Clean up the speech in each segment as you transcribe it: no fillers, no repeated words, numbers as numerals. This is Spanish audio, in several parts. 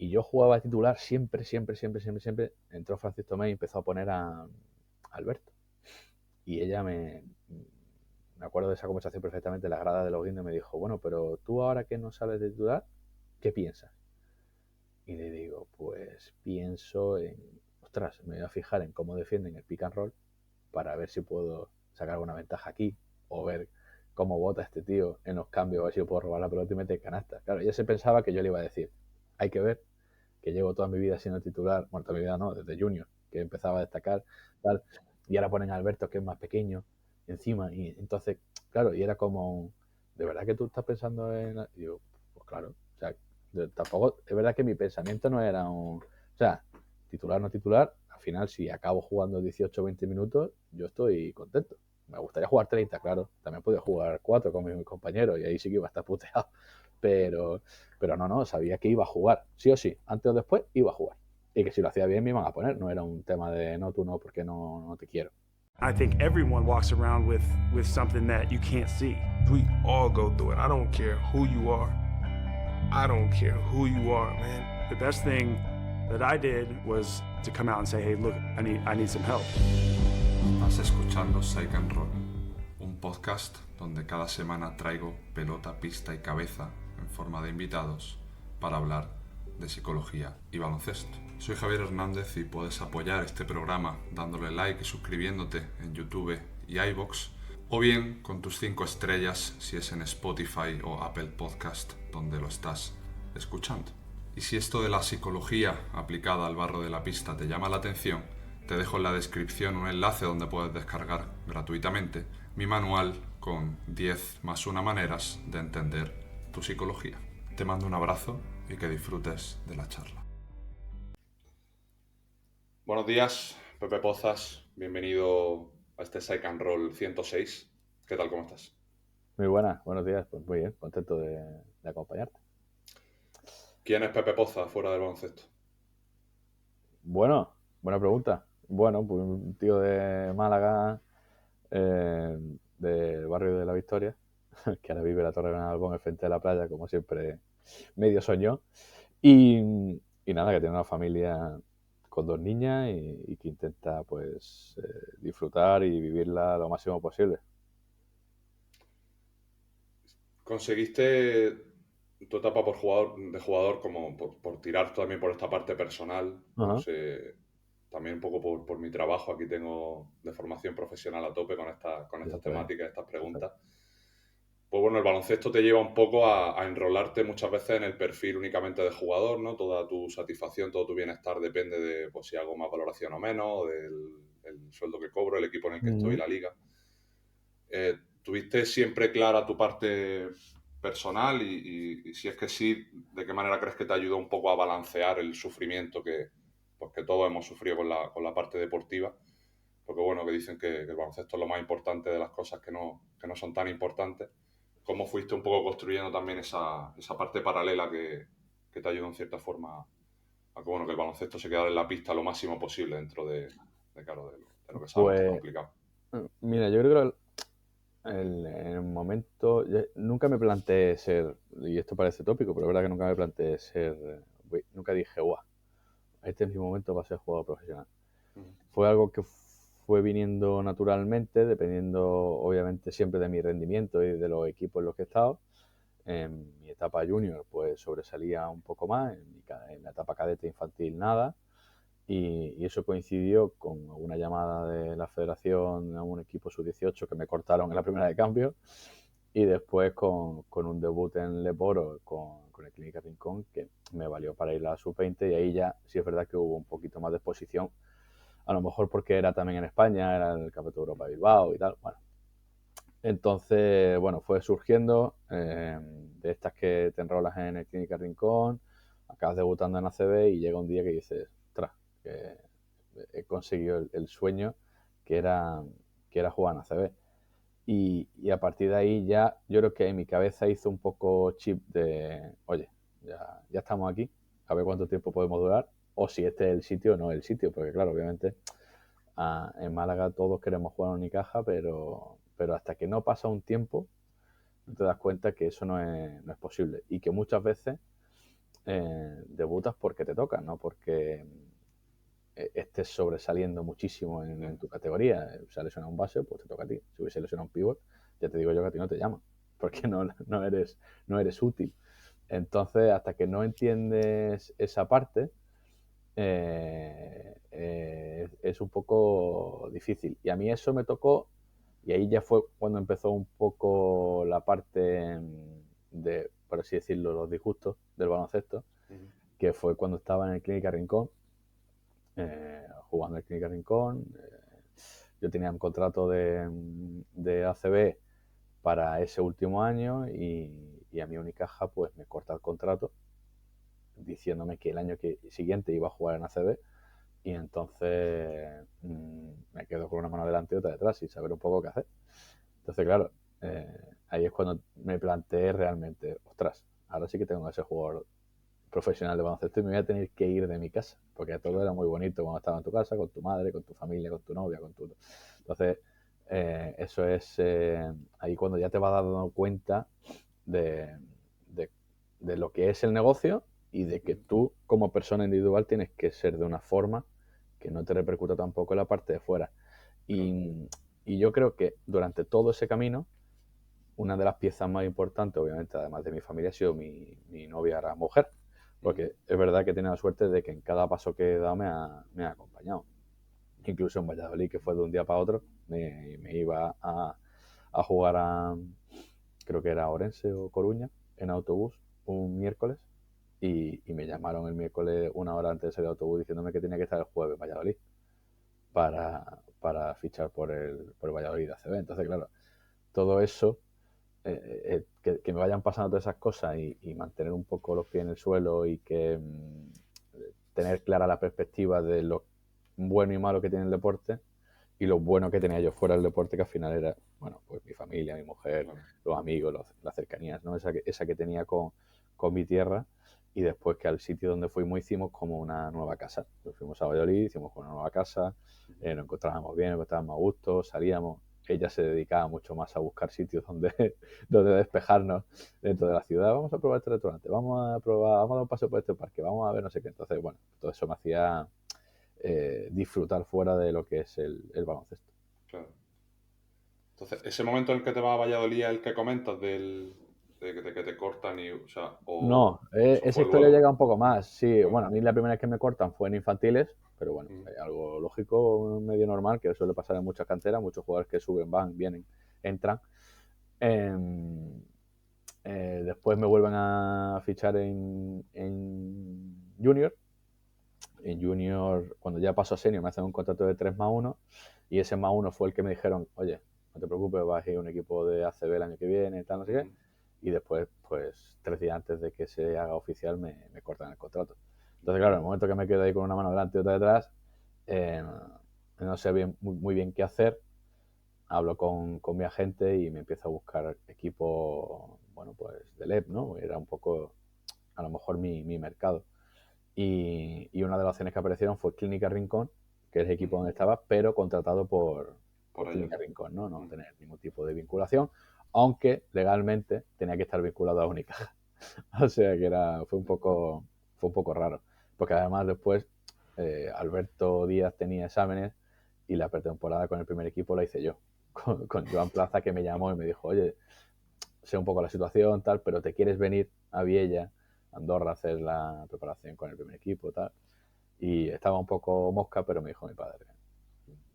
Y yo jugaba de titular siempre. Entró Francis Tomé y empezó a poner a Alberto. Y ella me acuerdo de esa conversación perfectamente, la grada de los guindos, me dijo, bueno, pero tú ahora que no sabes de titular, ¿qué piensas? Y le digo, pues pienso en, ostras, me voy a fijar en cómo defienden el pick and roll para ver si puedo sacar alguna ventaja aquí o ver cómo bota este tío en los cambios, a ver si yo puedo robar la pelota y meter canasta. Claro, ella se pensaba que yo le iba a decir, hay que ver que llevo toda mi vida siendo titular, bueno, toda mi vida no, desde junior, que empezaba a destacar, tal, y ahora ponen a Alberto, que es más pequeño, encima, y entonces, claro, y era como, ¿de verdad que tú estás pensando en...? Y yo, pues claro, o sea, tampoco, es verdad que mi pensamiento no era un... O sea, titular no titular, al final si acabo jugando 18 o 20 minutos, yo estoy contento. Me gustaría jugar 30, claro. También podía jugar 4 con mis compañeros y ahí sí que iba a estar puteado. Pero, pero no, sabía que iba a jugar. Sí o sí, antes o después iba a jugar. Y que si lo hacía bien me iban a poner. No era un tema de no, tú no, porque no te quiero. I think everyone walks around with something that you can't see. We all go through it. I don't care who you are. I don't care who you are, man. The best thing that I did was to come out and say, hey, look, I need some help. Estás escuchando Psych and Roll, un podcast donde cada semana traigo pelota, pista y cabeza en forma de invitados para hablar de psicología y baloncesto. Soy Javier Hernández y puedes apoyar este programa dándole like y suscribiéndote en YouTube y iVoox, o bien con tus 5 estrellas si es en Spotify o Apple Podcast donde lo estás escuchando. Y si esto de la psicología aplicada al barro de la pista te llama la atención, te dejo en la descripción un enlace donde puedes descargar gratuitamente mi manual con 10 más 1 maneras de entender tu psicología. Te mando un abrazo y que disfrutes de la charla. Buenos días, Pepe Pozas. Bienvenido a este Psych and Roll 106. ¿Qué tal? ¿Cómo estás? Muy buenas, buenos días. Pues muy bien, contento de acompañarte. ¿Quién es Pepe Pozas fuera del baloncesto? Bueno, buena pregunta. Bueno, pues un tío de Málaga, del barrio de La Victoria, que ahora vive en la Torre de Benalbón, al frente de la playa, como siempre, medio soñó. Y nada, que tiene una familia con 2 niñas y que intenta pues disfrutar y vivirla lo máximo posible. ¿Conseguiste tu etapa de jugador como por tirar también por esta parte personal? No Ajá. sé, también un poco por mi trabajo, aquí tengo de formación profesional a tope con estas Eso es. temáticas, estas preguntas. Pues bueno, el baloncesto te lleva un poco a enrolarte muchas veces en el perfil únicamente de jugador, ¿no? Toda tu satisfacción, todo tu bienestar depende de pues, si hago más valoración o menos, del el sueldo que cobro, el equipo en el que estoy, Ujú. la liga. ¿Tuviste siempre clara tu parte personal y si es que sí, de qué manera crees que te ayudó un poco a balancear el sufrimiento pues, que todos hemos sufrido con la parte deportiva? Porque bueno, que dicen que el baloncesto es lo más importante de las cosas que no son tan importantes. ¿Cómo fuiste un poco construyendo también esa parte paralela que te ayudó en cierta forma a que, bueno, que el baloncesto se quedara en la pista lo máximo posible dentro claro, de lo que sabemos que es Pues complicado? mira, yo creo que en el momento, nunca me planteé ser, y esto parece tópico, pero es verdad que nunca me planteé ser, nunca dije, guau, este es mi momento para ser jugador profesional. Uh-huh. Fue algo que fue viniendo naturalmente, dependiendo obviamente siempre de mi rendimiento y de los equipos en los que he estado. En mi etapa junior pues sobresalía un poco más, en la etapa cadete infantil nada, y eso coincidió con una llamada de la federación a un equipo sub-18 que me cortaron en la primera de cambio, y después con un debut en Leporo con el Clínica Rincón que me valió para ir a la sub-20, y ahí ya sí es verdad que hubo un poquito más de exposición, a lo mejor porque era también en España, era el Campeonato de Europa de Bilbao y tal, bueno. Entonces, bueno, fue surgiendo de estas que te enrolas en el Clínica Rincón, acabas debutando en ACB y llega un día que dices, ostras, que he conseguido el sueño que era, que era jugar en ACB. Y a partir de ahí ya yo creo que en mi cabeza hizo un poco chip de, oye, ya estamos aquí, a ver cuánto tiempo podemos durar, o si este es el sitio o no es el sitio, porque claro, obviamente en Málaga todos queremos jugar en Unicaja, pero hasta que no pasa un tiempo, no te das cuenta que eso no es posible. Y que muchas veces debutas porque te toca, no porque estés sobresaliendo muchísimo en tu categoría. Se ha lesionado un base, pues te toca a ti. Si hubiese lesionado un pivot, ya te digo yo que a ti no te llaman, porque no eres útil. Entonces, hasta que no entiendes esa parte, es un poco difícil. Y a mí eso me tocó, y ahí ya fue cuando empezó un poco la parte de, por así decirlo, los disgustos del baloncesto, que fue cuando estaba en el Clínica Rincón, jugando en el Clínica Rincón. Yo tenía un contrato de ACB para ese último año y a mí Unicaja pues me corta el contrato diciéndome que el año siguiente iba a jugar en ACB, y entonces me quedo con una mano delante y otra detrás sin saber un poco qué hacer. Entonces, claro, ahí es cuando me planteé realmente, ostras, ahora sí que tengo que ser jugador profesional de baloncesto y me voy a tener que ir de mi casa, porque todo era muy bonito cuando estaba en tu casa, con tu madre, con tu familia, con tu novia, con tu... Entonces, eso es ahí cuando ya te vas dando cuenta de lo que es el negocio y de que tú como persona individual tienes que ser de una forma que no te repercuta tampoco en la parte de fuera. Y yo creo que durante todo ese camino, una de las piezas más importantes, obviamente, además de mi familia, ha sido mi novia, ahora mujer, porque es verdad que he tenido la suerte de que en cada paso que he dado me ha acompañado. Incluso en Valladolid, que fue de un día para otro, me iba a jugar creo que era Orense o Coruña, en autobús, un miércoles, y me llamaron el miércoles una hora antes de salir de autobús diciéndome que tenía que estar el jueves en Valladolid para fichar por el Valladolid ACB. Entonces, claro, todo eso, que me vayan pasando todas esas cosas y mantener un poco los pies en el suelo y que tener clara la perspectiva de lo bueno y malo que tiene el deporte y lo bueno que tenía yo fuera del deporte, que al final era, bueno, pues mi familia, mi mujer, los amigos, las cercanías, ¿no? Esa que tenía con mi tierra, y después que al sitio donde fuimos hicimos como una nueva casa. Nos fuimos a Valladolid, hicimos una nueva casa, nos encontrábamos bien, nos encontrábamos a gusto, salíamos. Ella se dedicaba mucho más a buscar sitios donde despejarnos dentro de la ciudad. Vamos a probar este restaurante, vamos a dar un paseo por este parque, vamos a ver no sé qué. Entonces, bueno, todo eso me hacía disfrutar fuera de lo que es el baloncesto. Claro. Entonces, ese momento en el que te vas a Valladolid, el que comentas de que te cortan y, o sea, No, eso esa fue historia luego. llega un poco más. Sí, Claro. bueno, a mí la primera vez que me cortan fue en infantiles, pero bueno, algo lógico, medio normal, que suele pasar en muchas canteras, muchos jugadores que suben, van, vienen, entran. Después me vuelven a fichar en Junior. En Junior, cuando ya paso a Senior, me hacen un contrato de 3+1, y ese +1 fue el que me dijeron, oye, no te preocupes, vas a ir a un equipo de ACB el año que viene, tal, no sé qué. Y después, pues 3 días antes de que se haga oficial, me cortan el contrato. Entonces, claro, en el momento que me quedo ahí con una mano delante y otra detrás, no sé muy bien qué hacer. Hablo con mi agente y me empiezo a buscar equipo, bueno, pues del EP, ¿no? Era un poco, a lo mejor, mi mercado. Y una de las opciones que aparecieron fue Clínica Rincón, que es el equipo donde estaba, pero contratado por Clínica Rincón, ¿no? No tener ningún tipo de vinculación, aunque legalmente tenía que estar vinculado a Unicaja. O sea que fue un poco raro. Porque además después Alberto Díaz tenía exámenes y la pretemporada con el primer equipo la hice yo. Con Joan Plaza, que me llamó y me dijo, oye, sé un poco la situación, tal, pero te quieres venir a Viella, Andorra, a hacer la preparación con el primer equipo, tal. Y estaba un poco mosca, pero me dijo mi padre,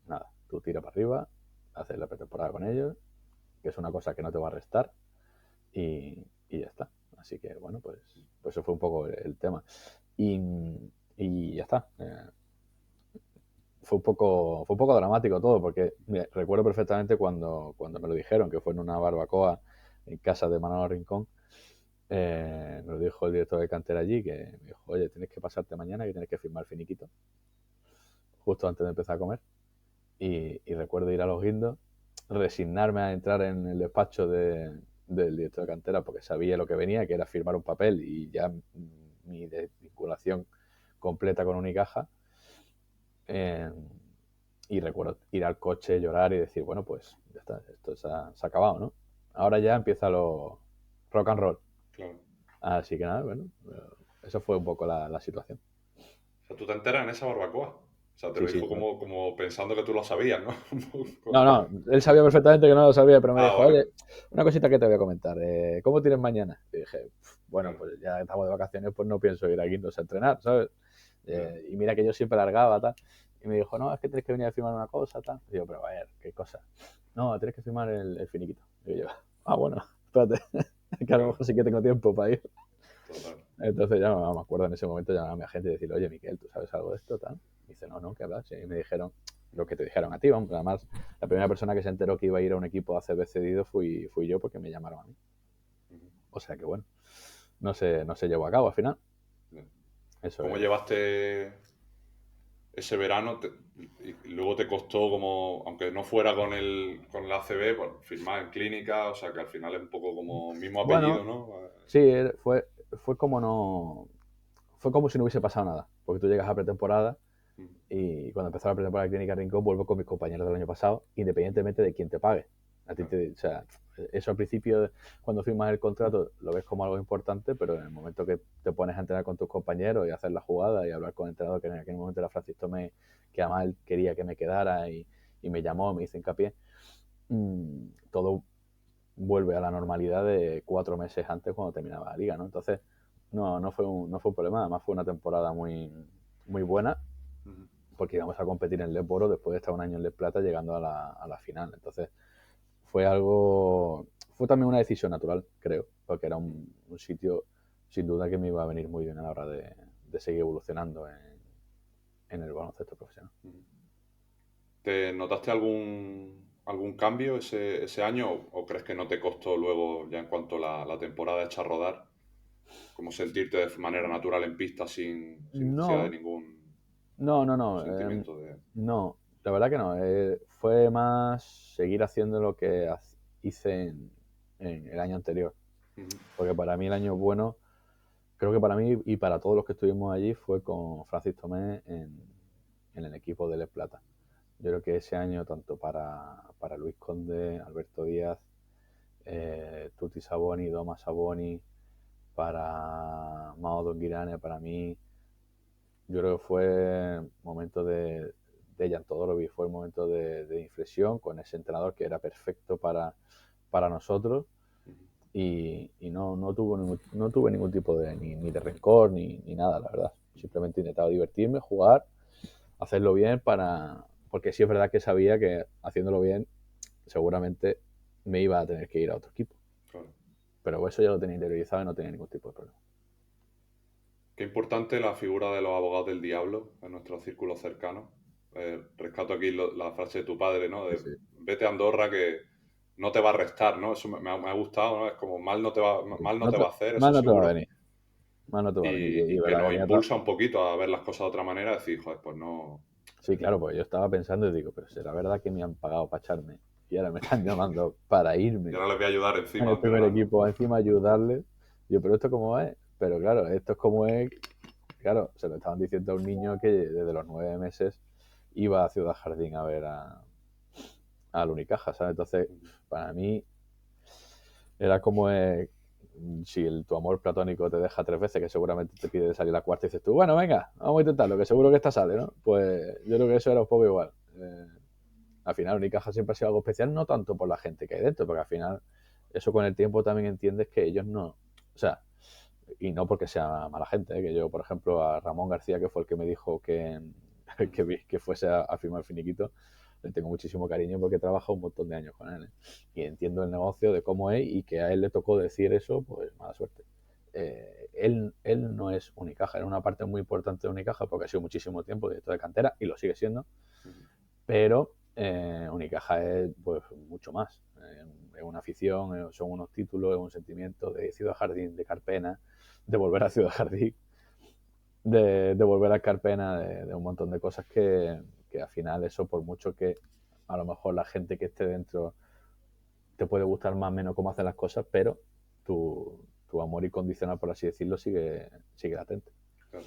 nada, tú tira para arriba, haces la pretemporada con ellos, que es una cosa que no te va a restar, y ya está. Así que, bueno, pues eso fue un poco el tema. Y ya está. Fue un poco dramático todo, porque mira, recuerdo perfectamente cuando me lo dijeron, que fue en una barbacoa en casa de Manolo Rincón. Me lo dijo el director de cantera allí, que me dijo, oye, tienes que pasarte mañana, que tienes que firmar finiquito, justo antes de empezar a comer. Y recuerdo ir a los guindos, resignarme a entrar en el despacho del director de cantera, porque sabía lo que venía, que era firmar un papel y ya mi desvinculación completa con Unicaja. Y recuerdo ir al coche, llorar y decir, bueno, pues ya está, esto se ha acabado, ¿no? Ahora ya empieza lo rock and roll. Claro. Así que nada, bueno, Eso fue un poco la situación. O sea, tú te enteras en esa barbacoa. O sea, te lo Sí, dijo claro. como pensando que tú lo sabías, ¿no? No, él sabía perfectamente que no lo sabía, pero me dijo, vale. oye, una cosita que te voy a comentar, ¿cómo tienes mañana? Y dije, bueno, Claro. pues ya estamos de vacaciones, pues no pienso ir a Guindos a entrenar, ¿sabes? Claro. Y mira que yo siempre largaba, tal. Y me dijo, no, es que tienes que venir a firmar una cosa, tal. Y yo, pero a ver, ¿qué cosa? No, tienes que firmar el finiquito. Y yo, bueno, espérate, que a lo mejor sí que tengo tiempo para ir. Total. Entonces ya me acuerdo en ese momento llamar a mi agente y decirle, oye, Miquel, ¿tú sabes algo de esto? Tal. Y dice, no, ¿qué hablas? Y me dijeron lo que te dijeron a ti, vamos. Además, la primera persona que se enteró que iba a ir a un equipo ACB cedido fui yo porque me llamaron a mí. O sea que bueno, no se llevó a cabo al final. Eso ¿Cómo es. llevaste ese verano? Y luego te costó como, aunque no fuera con el ACB, pues, firmar en clínica, o sea que al final es un poco como mismo apellido, Bueno, ¿no? sí, fue como no. Fue como si no hubiese pasado nada. Porque tú llegas a pretemporada y cuando empezó la pretemporada de Clínica Rincón vuelvo con mis compañeros del año pasado, independientemente de quién te pague. A ti o sea, eso al principio, cuando firmas el contrato, lo ves como algo importante, pero en el momento que te pones a entrenar con tus compañeros y hacer la jugada y hablar con el entrenador, que en aquel momento era Francis Tomé, que además él quería que me quedara y me llamó, me hizo hincapié, todo vuelve a la normalidad de 4 meses antes cuando terminaba la liga, ¿no? Entonces, no fue un problema, además fue una temporada muy, muy buena, porque íbamos a competir en Les Boro después de estar un año en Les Plata llegando a la final. Entonces, fue también una decisión natural, creo, porque era un sitio sin duda que me iba a venir muy bien a la hora de seguir evolucionando en el baloncesto profesional. ¿Te notaste algún cambio ese año o crees que no te costó luego, ya en cuanto la temporada echa a rodar, como sentirte de manera natural en pista sin necesidad de No, ningún no, sentimiento de... no, la verdad que no. Fue más seguir haciendo lo que hice en el año anterior. Porque para mí el año bueno, creo que para mí y para todos los que estuvimos allí, fue con Francis Tomé en el equipo de Les Plata. Yo creo que ese año, tanto para Luis Conde, Alberto Díaz, Tuti Saboni, Doma Saboni, para Mao Donguirane, para mí, yo creo que fue momento de Jan Todorovic, fue el momento de inflexión con ese entrenador que era perfecto para nosotros y no tuve ningún tipo de ni de rencor ni nada, la verdad. Simplemente intentaba divertirme, jugar, hacerlo bien porque sí es verdad que sabía que haciéndolo bien seguramente me iba a tener que ir a otro equipo. Claro. Pero eso ya lo tenía interiorizado y no tenía ningún tipo de problema. Qué importante la figura de los abogados del diablo en nuestro círculo cercano. Rescato aquí la frase de tu padre, ¿no? De, Sí. vete a Andorra que no te va a restar, ¿no? Eso me ha gustado, ¿no? Es como mal no te va a hacer, eso Mal no te va a seguro. venir. Mal no te va a venir. Y Y que verdad, nos impulsa un poquito a ver las cosas de otra manera, decir, joder, pues no... sí, claro, pues yo estaba pensando y digo, pero será verdad que me han pagado para echarme y ahora me están llamando para Y irme ahora les voy a ayudar en encima a el primer entrenar, ¿no? equipo, encima ayudarles. Yo, pero esto cómo es. Pero claro, esto es como es. Claro, se lo estaban diciendo a un niño que desde los 9 meses iba a Ciudad Jardín a ver al Unicaja, ¿sabes? Entonces, para mí era como si tu amor platónico te deja 3 veces, que seguramente te pide de salir la cuarta y dices tú, bueno, venga, vamos a intentarlo, que seguro que esta sale, ¿no? Pues yo creo que eso era un poco igual. Al final Unicaja siempre ha sido algo especial, no tanto por la gente que hay dentro, porque al final eso con el tiempo también entiendes que ellos no, o sea, y no porque sea mala gente, que yo, por ejemplo, a Ramón García, que fue el que me dijo que fuese a firmar finiquito, le tengo muchísimo cariño porque he trabajado un montón de años con él, ¿eh? Y entiendo el negocio de cómo es y que a él le tocó decir eso, pues mala suerte. Él no es Unicaja, era una parte muy importante de Unicaja porque ha sido muchísimo tiempo director de cantera y lo sigue siendo, pero Unicaja es pues mucho más. Es una afición, son unos títulos, es un sentimiento de Ciudad Jardín, de Carpena, de volver a Ciudad Jardín, de volver a Carpena, de un montón de cosas que al final eso, por mucho que a lo mejor la gente que esté dentro te puede gustar más o menos cómo hacen las cosas, pero tu amor incondicional, por así decirlo, sigue latente. Claro.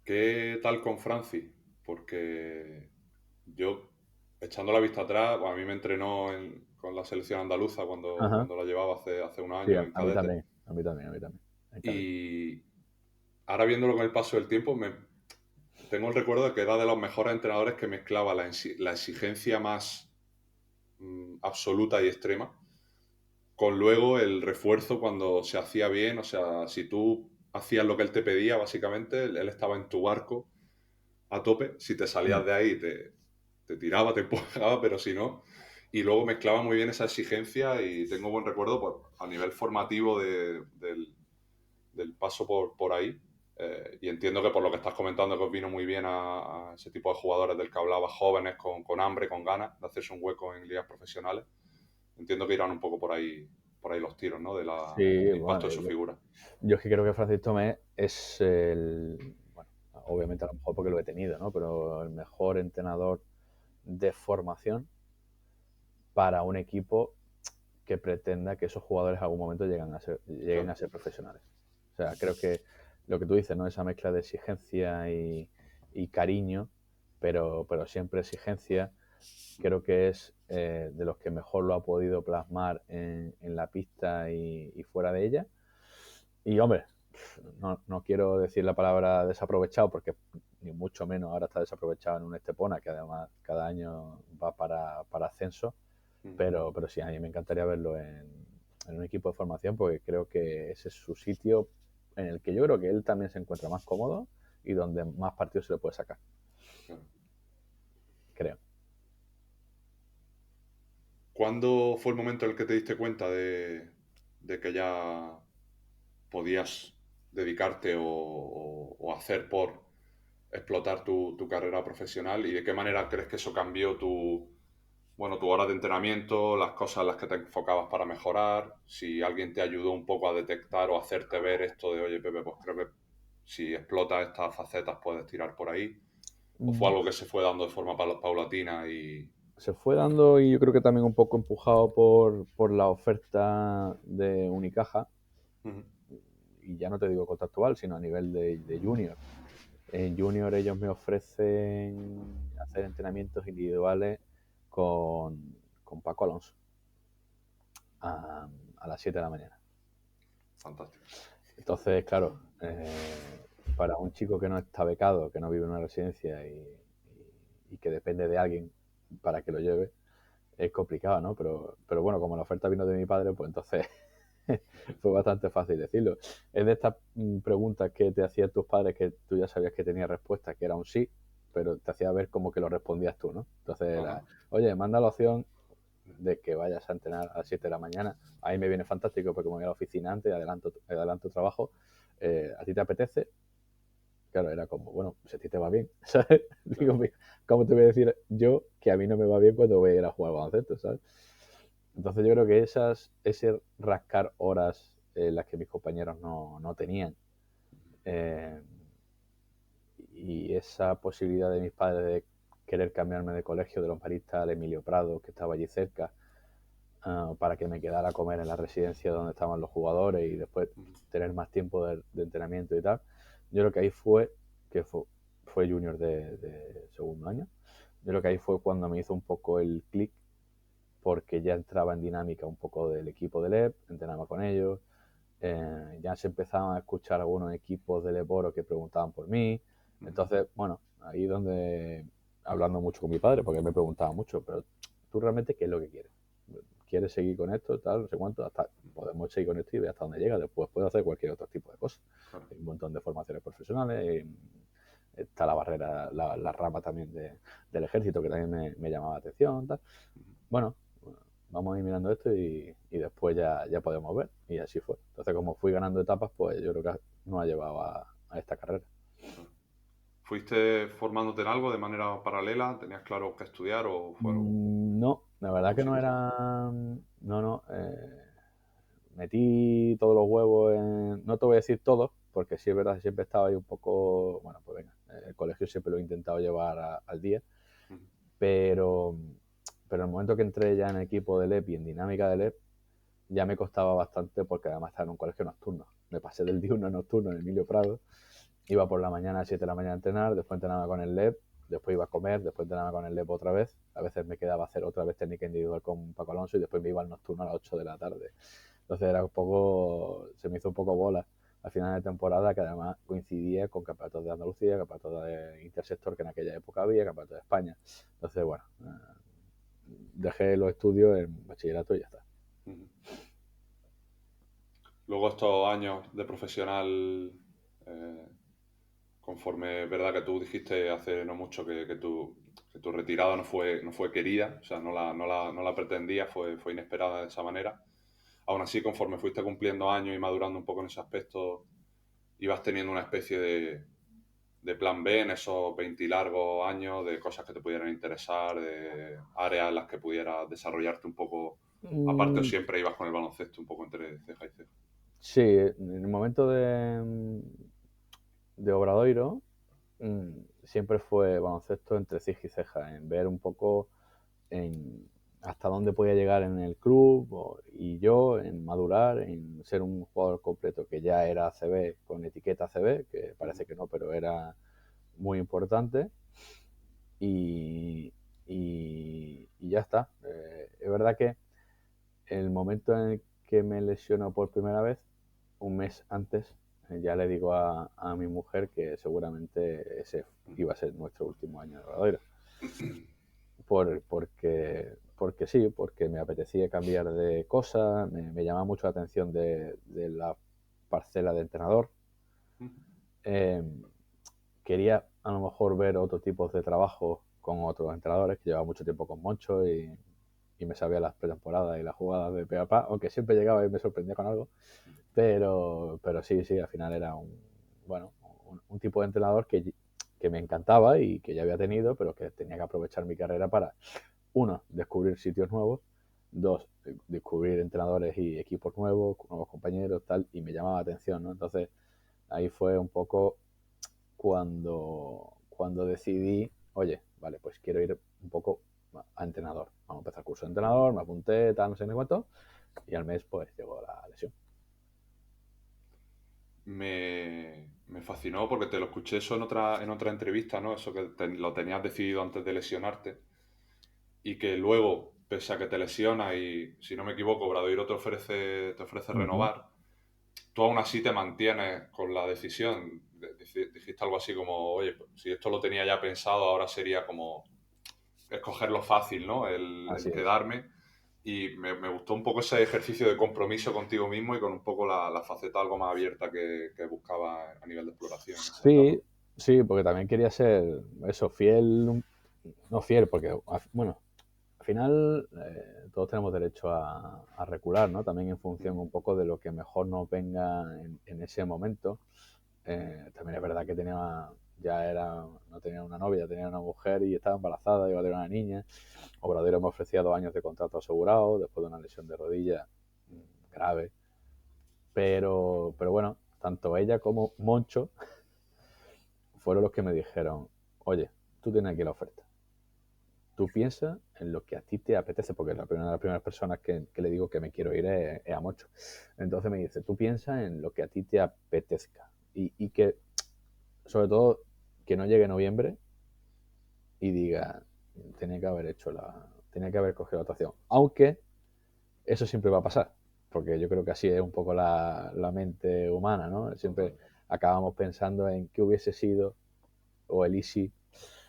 ¿Qué tal con Francis? Porque yo, echando la vista atrás, pues a mí me entrenó con la selección andaluza cuando la llevaba hace unos Sí, años en a mí cadete. también, a mí también. Y ahora viéndolo con el paso del tiempo, tengo el recuerdo de que era de los mejores entrenadores que mezclaba la exigencia más absoluta y extrema con luego el refuerzo cuando se hacía bien. O sea, si tú hacías lo que él te pedía, básicamente, él estaba en tu barco a tope. Si te salías de ahí, te tiraba, te empujaba, pero si no. Y luego mezclaba muy bien esa exigencia y tengo buen recuerdo a nivel formativo del paso por ahí. Y entiendo que por lo que estás comentando que os vino muy bien a ese tipo de jugadores del que hablaba, jóvenes con hambre, con ganas de hacerse un hueco en ligas profesionales. Entiendo que irán un poco por ahí los tiros, ¿no? Del Sí, impacto bueno, de su figura. yo es que creo que Francis Tomé es bueno, obviamente a lo mejor porque lo he tenido, ¿no? Pero el mejor entrenador de formación para un equipo que pretenda que esos jugadores en algún momento lleguen a ser profesionales. O sea, creo que lo que tú dices, ¿no? Esa mezcla de exigencia y cariño, pero siempre exigencia, creo que es de los que mejor lo ha podido plasmar en la pista y fuera de ella. Y hombre, no quiero decir la palabra desaprovechado porque ni mucho menos ahora está desaprovechado en un Estepona que además cada año va para ascenso, pero sí, a mí me encantaría verlo en un equipo de formación porque creo que ese es su sitio en el que yo creo que él también se encuentra más cómodo y donde más partidos se le puede sacar. Creo. ¿Cuándo fue el momento en el que te diste cuenta de que ya podías dedicarte o hacer por explotar tu carrera profesional? ¿Y de qué manera crees que eso cambió tu hora de entrenamiento, las cosas en las que te enfocabas para mejorar? Si alguien te ayudó un poco a detectar o hacerte ver esto de, oye, Pepe, pues creo que si explotas estas facetas puedes tirar por ahí. ¿O fue algo que se fue dando de forma paulatina y...? Se fue dando y yo creo que también un poco empujado por la oferta de Unicaja, y ya no te digo contractual, sino a nivel de junior. En junior ellos me ofrecen hacer entrenamientos individuales con Paco Alonso a las 7 de la mañana. Fantástico. Entonces, claro, para un chico que no está becado, que no vive en una residencia y que depende de alguien para que lo lleve, es complicado, ¿no? Pero bueno, como la oferta vino de mi padre, pues entonces fue bastante fácil decirlo. Es de estas preguntas que te hacían tus padres que tú ya sabías que tenía respuesta, que era un sí, pero te hacía ver como que lo respondías tú, ¿no? Entonces era, oye, manda la opción de que vayas a entrenar a las 7 de la mañana. A mí me viene fantástico porque me voy a la oficina antes, adelanto trabajo. ¿A ti te apetece? Claro, era como, bueno, si a ti te va bien, ¿sabes? Digo, ¿cómo te voy a decir yo que a mí no me va bien cuando voy a ir a jugar al baloncesto, ¿sabes? Entonces yo creo que ese rascar horas las que mis compañeros no tenían, y esa posibilidad de mis padres de querer cambiarme de colegio de los maristas al Emilio Prado, que estaba allí cerca, para que me quedara a comer en la residencia donde estaban los jugadores y después tener más tiempo de entrenamiento y tal. Yo creo que ahí fue junior de segundo año. Yo creo que ahí fue cuando me hizo un poco el clic, porque ya entraba en dinámica un poco del equipo del EP, entrenaba con ellos, ya se empezaban a escuchar algunos equipos del Eboro que preguntaban por mí. Entonces, bueno, ahí donde, hablando mucho con mi padre, porque él me preguntaba mucho, pero tú realmente qué es lo que quieres. ¿Quieres seguir con esto? Tal, no sé cuánto, hasta podemos seguir con esto y ver hasta dónde llega. Después puedo hacer cualquier otro tipo de cosas. Hay un montón de formaciones profesionales. Está la barrera, la rama también del ejército, que también me llamaba la atención. Tal. Bueno, vamos a ir mirando esto y después ya podemos ver. Y así fue. Entonces, como fui ganando etapas, pues yo creo que nos ha llevado a esta carrera. ¿Fuiste formándote en algo de manera paralela? ¿Tenías claro qué estudiar o fue algo? No, la verdad que no era... No. Metí todos los huevos en... No te voy a decir todos, porque sí es verdad que siempre estaba ahí un poco... Bueno, pues venga, el colegio siempre lo he intentado llevar al día, pero en el momento que entré ya en equipo del EP y en dinámica del EP, ya me costaba bastante porque además estaba en un colegio nocturno. Me pasé del diurno a nocturno en Emilio Prado. Iba por la mañana a 7 de la mañana a entrenar, después entrenaba con el LEP, después iba a comer, después entrenaba con el LEP otra vez. A veces me quedaba a hacer otra vez técnica individual con Paco Alonso y después me iba al nocturno a las 8 de la tarde. Entonces era un poco, se me hizo un poco bola al final de temporada, que además coincidía con campeonatos de Andalucía, campeonatos de intersector que en aquella época había, campeonatos de España. Entonces, bueno, dejé los estudios en bachillerato y ya está. Luego estos años de profesional, conforme, verdad que tú dijiste hace no mucho que tu retirada no fue querida, o sea, no la pretendías, fue inesperada de esa manera. Aún así, conforme fuiste cumpliendo años y madurando un poco en ese aspecto, ibas teniendo una especie de plan B en esos 20 y largos años, de cosas que te pudieran interesar, de áreas en las que pudieras desarrollarte un poco, aparte, o siempre ibas con el baloncesto un poco entre ceja y ceja. Sí, en el momento de Obradoiro siempre fue baloncesto entre ceja y ceja, en ver un poco en hasta dónde podía llegar en el club y yo en madurar, en ser un jugador completo que ya era ACB con etiqueta ACB, que parece que no, pero era muy importante y ya está. Es verdad que el momento en el que me lesionó por primera vez, un mes antes, ya le digo a mi mujer que seguramente ese iba a ser nuestro último año de Obradoiro. Porque sí, porque me apetecía cambiar de cosa, me llamaba mucho la atención de la parcela de entrenador. Quería a lo mejor ver otros tipos de trabajo con otros entrenadores, que llevaba mucho tiempo con Moncho y me sabía las pretemporadas y las jugadas de pe a pa, aunque siempre llegaba y me sorprendía con algo. Pero sí, al final era un tipo de entrenador que me encantaba y que ya había tenido, pero que tenía que aprovechar mi carrera para, uno, descubrir sitios nuevos, dos, descubrir entrenadores y equipos nuevos, nuevos compañeros, tal, y me llamaba la atención, ¿no? Entonces, ahí fue un poco cuando decidí, oye, vale, pues quiero ir un poco a entrenador. Vamos a empezar el curso de entrenador, me apunté, tal, no sé ni cuánto, y al mes, pues, llegó la lesión. Me fascinó porque te lo escuché eso en otra entrevista, ¿no? Eso que lo tenías decidido antes de lesionarte y que luego, pese a que te lesionas y, si no me equivoco, Obradoiro te ofrece renovar, tú aún así te mantienes con la decisión. Dijiste algo así como, oye, si esto lo tenía ya pensado, ahora sería como escoger lo fácil, ¿no? El quedarme. Y me gustó un poco ese ejercicio de compromiso contigo mismo y con un poco la faceta algo más abierta que buscaba a nivel de exploración. Sí, porque también quería ser eso, fiel, no fiel, porque, bueno, al final todos tenemos derecho a recular, ¿no? También en función un poco de lo que mejor nos venga en ese momento. También es verdad que no tenía una novia, tenía una mujer y estaba embarazada, iba a tener una niña. Obradoiro me ofrecía 2 años de contrato asegurado después de una lesión de rodilla grave. Pero bueno, tanto ella como Moncho fueron los que me dijeron, oye, tú tienes aquí la oferta. Tú piensas en lo que a ti te apetece, porque una de las primeras personas que le digo que me quiero ir es a Moncho. Entonces me dice, tú piensas en lo que a ti te apetezca y que, sobre todo, que no llegue noviembre y diga, tenía que haber cogido la actuación. Aunque eso siempre va a pasar, porque yo creo que así es un poco la mente humana, ¿no? Siempre acabamos pensando en qué hubiese sido o el easy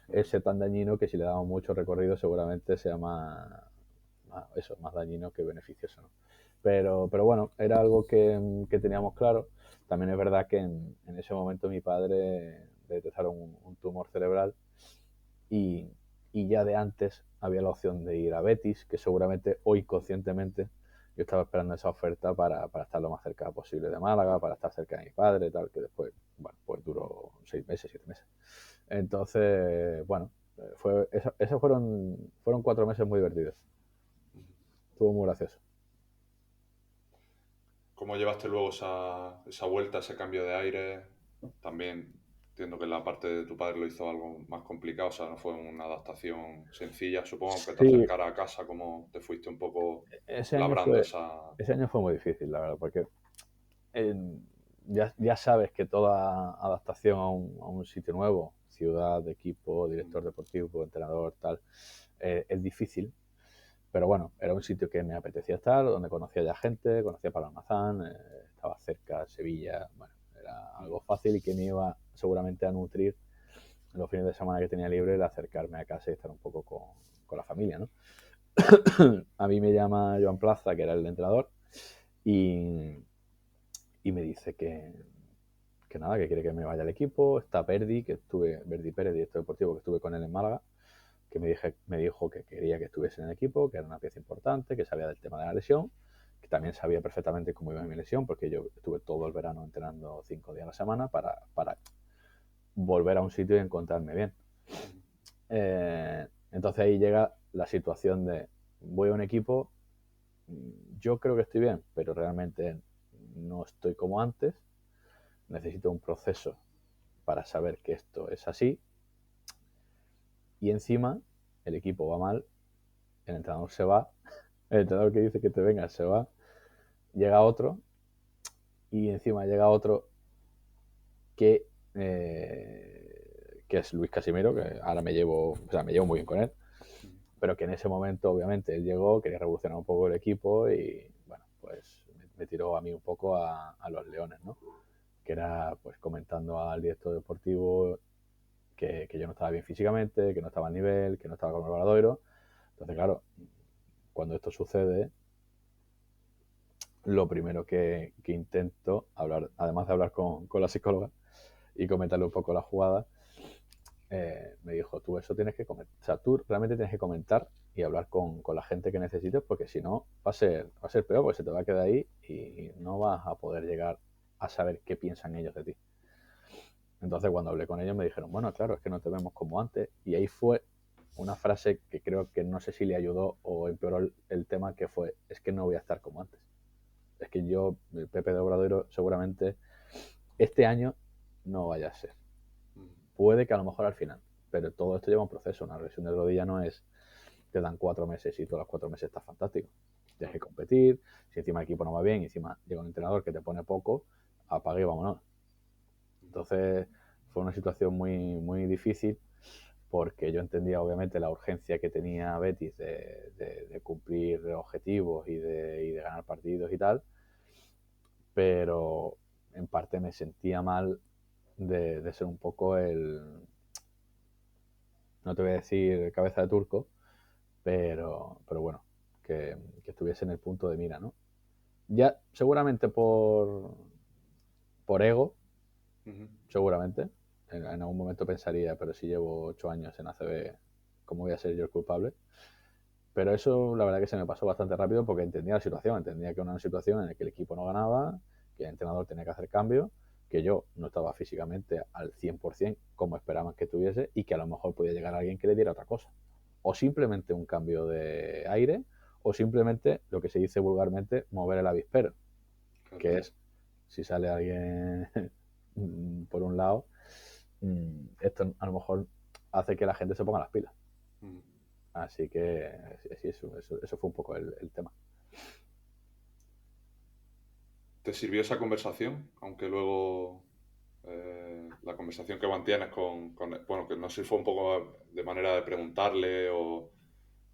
ese tan dañino que si le damos mucho recorrido seguramente sea más dañino que beneficioso, ¿no? Pero bueno, era algo que teníamos claro. También es verdad que en ese momento mi padre le detectaron un tumor cerebral y ya de antes había la opción de ir a Betis, que seguramente o inconscientemente yo estaba esperando esa oferta para estar lo más cerca posible de Málaga, para estar cerca de mi padre, tal, que después, bueno, pues duró 6 meses, 7 meses. Entonces, bueno, esos fueron 4 meses muy divertidos. Estuvo muy gracioso. ¿Cómo llevaste luego esa vuelta, ese cambio de aire? También entiendo que la parte de tu padre lo hizo algo más complicado, o sea, no fue una adaptación sencilla, supongo, que te Sí, acercara a casa, como te fuiste un poco ese año labrando fue, esa... ese año fue muy difícil, la verdad, porque ya sabes que toda adaptación a un sitio nuevo, ciudad, equipo, director deportivo, entrenador, tal, es difícil. Pero bueno, era un sitio que me apetecía estar, donde conocía ya gente, conocía Palamazán, estaba cerca, Sevilla, bueno, era algo fácil y que me iba seguramente a nutrir los fines de semana que tenía libre el acercarme a casa y estar un poco con la familia, ¿no? A mí me llama Joan Plaza, que era el entrenador, y me dice que nada, que quiere que me vaya al equipo. Está Verdi Pérez, director deportivo, que estuve con él en Málaga, que me dijo que quería que estuviese en el equipo, que era una pieza importante, que sabía del tema de la lesión, que también sabía perfectamente cómo iba mi lesión, porque yo estuve todo el verano entrenando 5 días a la semana para volver a un sitio y encontrarme bien. Entonces ahí llega la situación de voy a un equipo, yo creo que estoy bien, pero realmente no estoy como antes, necesito un proceso para saber que esto es así, y encima el equipo va mal, el entrenador se va, el entrenador que dice que te vengas se va, llega otro, y encima llega otro que es Luis Casimiro, que ahora me llevo muy bien con él, pero que en ese momento obviamente él llegó, quería revolucionar un poco el equipo y bueno, pues me tiró a mí un poco a los leones, ¿no? Que era pues comentando al director deportivo que yo no estaba bien físicamente, que no estaba a nivel, que no estaba con el Obradoiro. Entonces, claro, cuando esto sucede, lo primero que intento, hablar, además de hablar con la psicóloga y comentarle un poco la jugada, me dijo, tú eso tienes que comentar, o sea, tú realmente tienes que comentar y hablar con la gente que necesites, porque si no va a ser peor, porque se te va a quedar ahí y no vas a poder llegar a saber qué piensan ellos de ti. Entonces cuando hablé con ellos me dijeron, bueno, claro, es que no te vemos como antes, y ahí fue una frase que creo que no sé si le ayudó o empeoró el tema, que fue, es que no voy a estar como antes. Es que yo, el Pepe de Obradoiro, seguramente este año no vaya a ser. Puede que a lo mejor al final, pero todo esto lleva un proceso. Una lesión de rodilla no es, te dan 4 meses y todos los 4 meses estás fantástico. Tienes que competir, si encima el equipo no va bien, encima llega un entrenador que te pone poco, apague y vámonos. Entonces fue una situación muy, muy difícil, porque yo entendía obviamente la urgencia que tenía Betis de cumplir objetivos y de ganar partidos y tal, pero en parte me sentía mal de ser un poco no te voy a decir cabeza de turco, pero bueno, que estuviese en el punto de mira, ¿no? Ya seguramente por ego, seguramente, en algún momento pensaría, pero si llevo 8 años en ACB, ¿cómo voy a ser yo el culpable? Pero eso la verdad que se me pasó bastante rápido, porque entendía la situación, entendía que era una situación en la que el equipo no ganaba, que el entrenador tenía que hacer cambios, que yo no estaba físicamente al 100% como esperaban que estuviese, y que a lo mejor podía llegar alguien que le diera otra cosa. O simplemente un cambio de aire, o simplemente, lo que se dice vulgarmente, mover el avispero, que es, si sale alguien por un lado, esto a lo mejor hace que la gente se ponga las pilas. Así que sí, eso fue un poco el tema. ¿Te sirvió esa conversación? Aunque luego la conversación que mantienes bueno, que no sé si fue un poco de manera de preguntarle o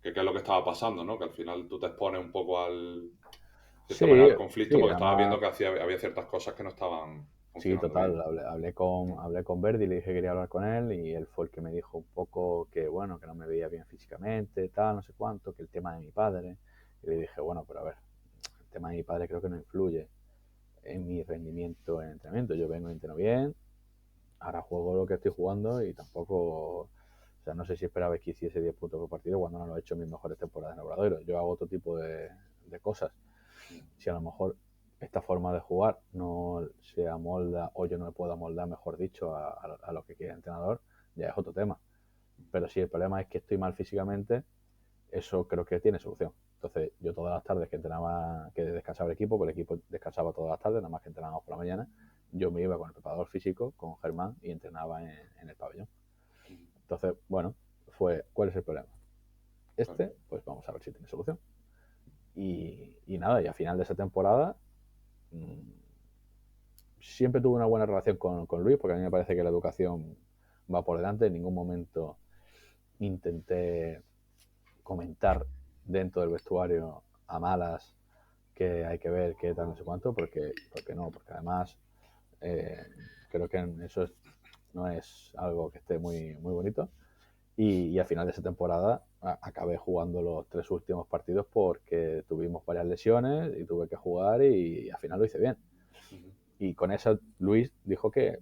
qué es lo que estaba pasando, ¿no? Que al final tú te expones un poco de cierta manera al conflicto, sí, porque estabas además, viendo que había ciertas cosas que no estaban sí, funcionando total. bien. Hablé con Verdi, le dije que quería hablar con él, y él fue el que me dijo un poco que, bueno, que no me veía bien físicamente, tal, no sé cuánto, que el tema de mi padre. Y le dije, bueno, pero a ver, el tema de mi padre creo que no influye en mi rendimiento en entrenamiento. Yo vengo y entreno bien, ahora juego lo que estoy jugando y tampoco, o sea, no sé si esperabais que hiciese 10 puntos por partido cuando no lo he hecho en mis mejores temporadas en Obradoiro. Yo hago otro tipo de cosas. Si a lo mejor esta forma de jugar no se amolda, o yo no me puedo amoldar, mejor dicho, a lo que quiere el entrenador, ya es otro tema. Pero si el problema es que estoy mal físicamente, eso creo que tiene solución. Entonces, yo todas las tardes que entrenaba, que descansaba el equipo, porque el equipo descansaba todas las tardes, nada más que entrenábamos por la mañana, yo me iba con el preparador físico, con Germán, y entrenaba en el pabellón. Entonces, bueno, ¿cuál es el problema? Pues vamos a ver si tiene solución. Y nada, y a final de esa temporada siempre tuve una buena relación con Luis, porque a mí me parece que la educación va por delante. En ningún momento intenté comentar dentro del vestuario a malas que hay que ver qué tal, no sé cuánto, porque no, porque además Creo que eso no es algo que esté muy, muy bonito. Y al final de esa temporada acabé jugando los 3 últimos partidos porque tuvimos varias lesiones y tuve que jugar y al final lo hice bien. Y con eso Luis dijo que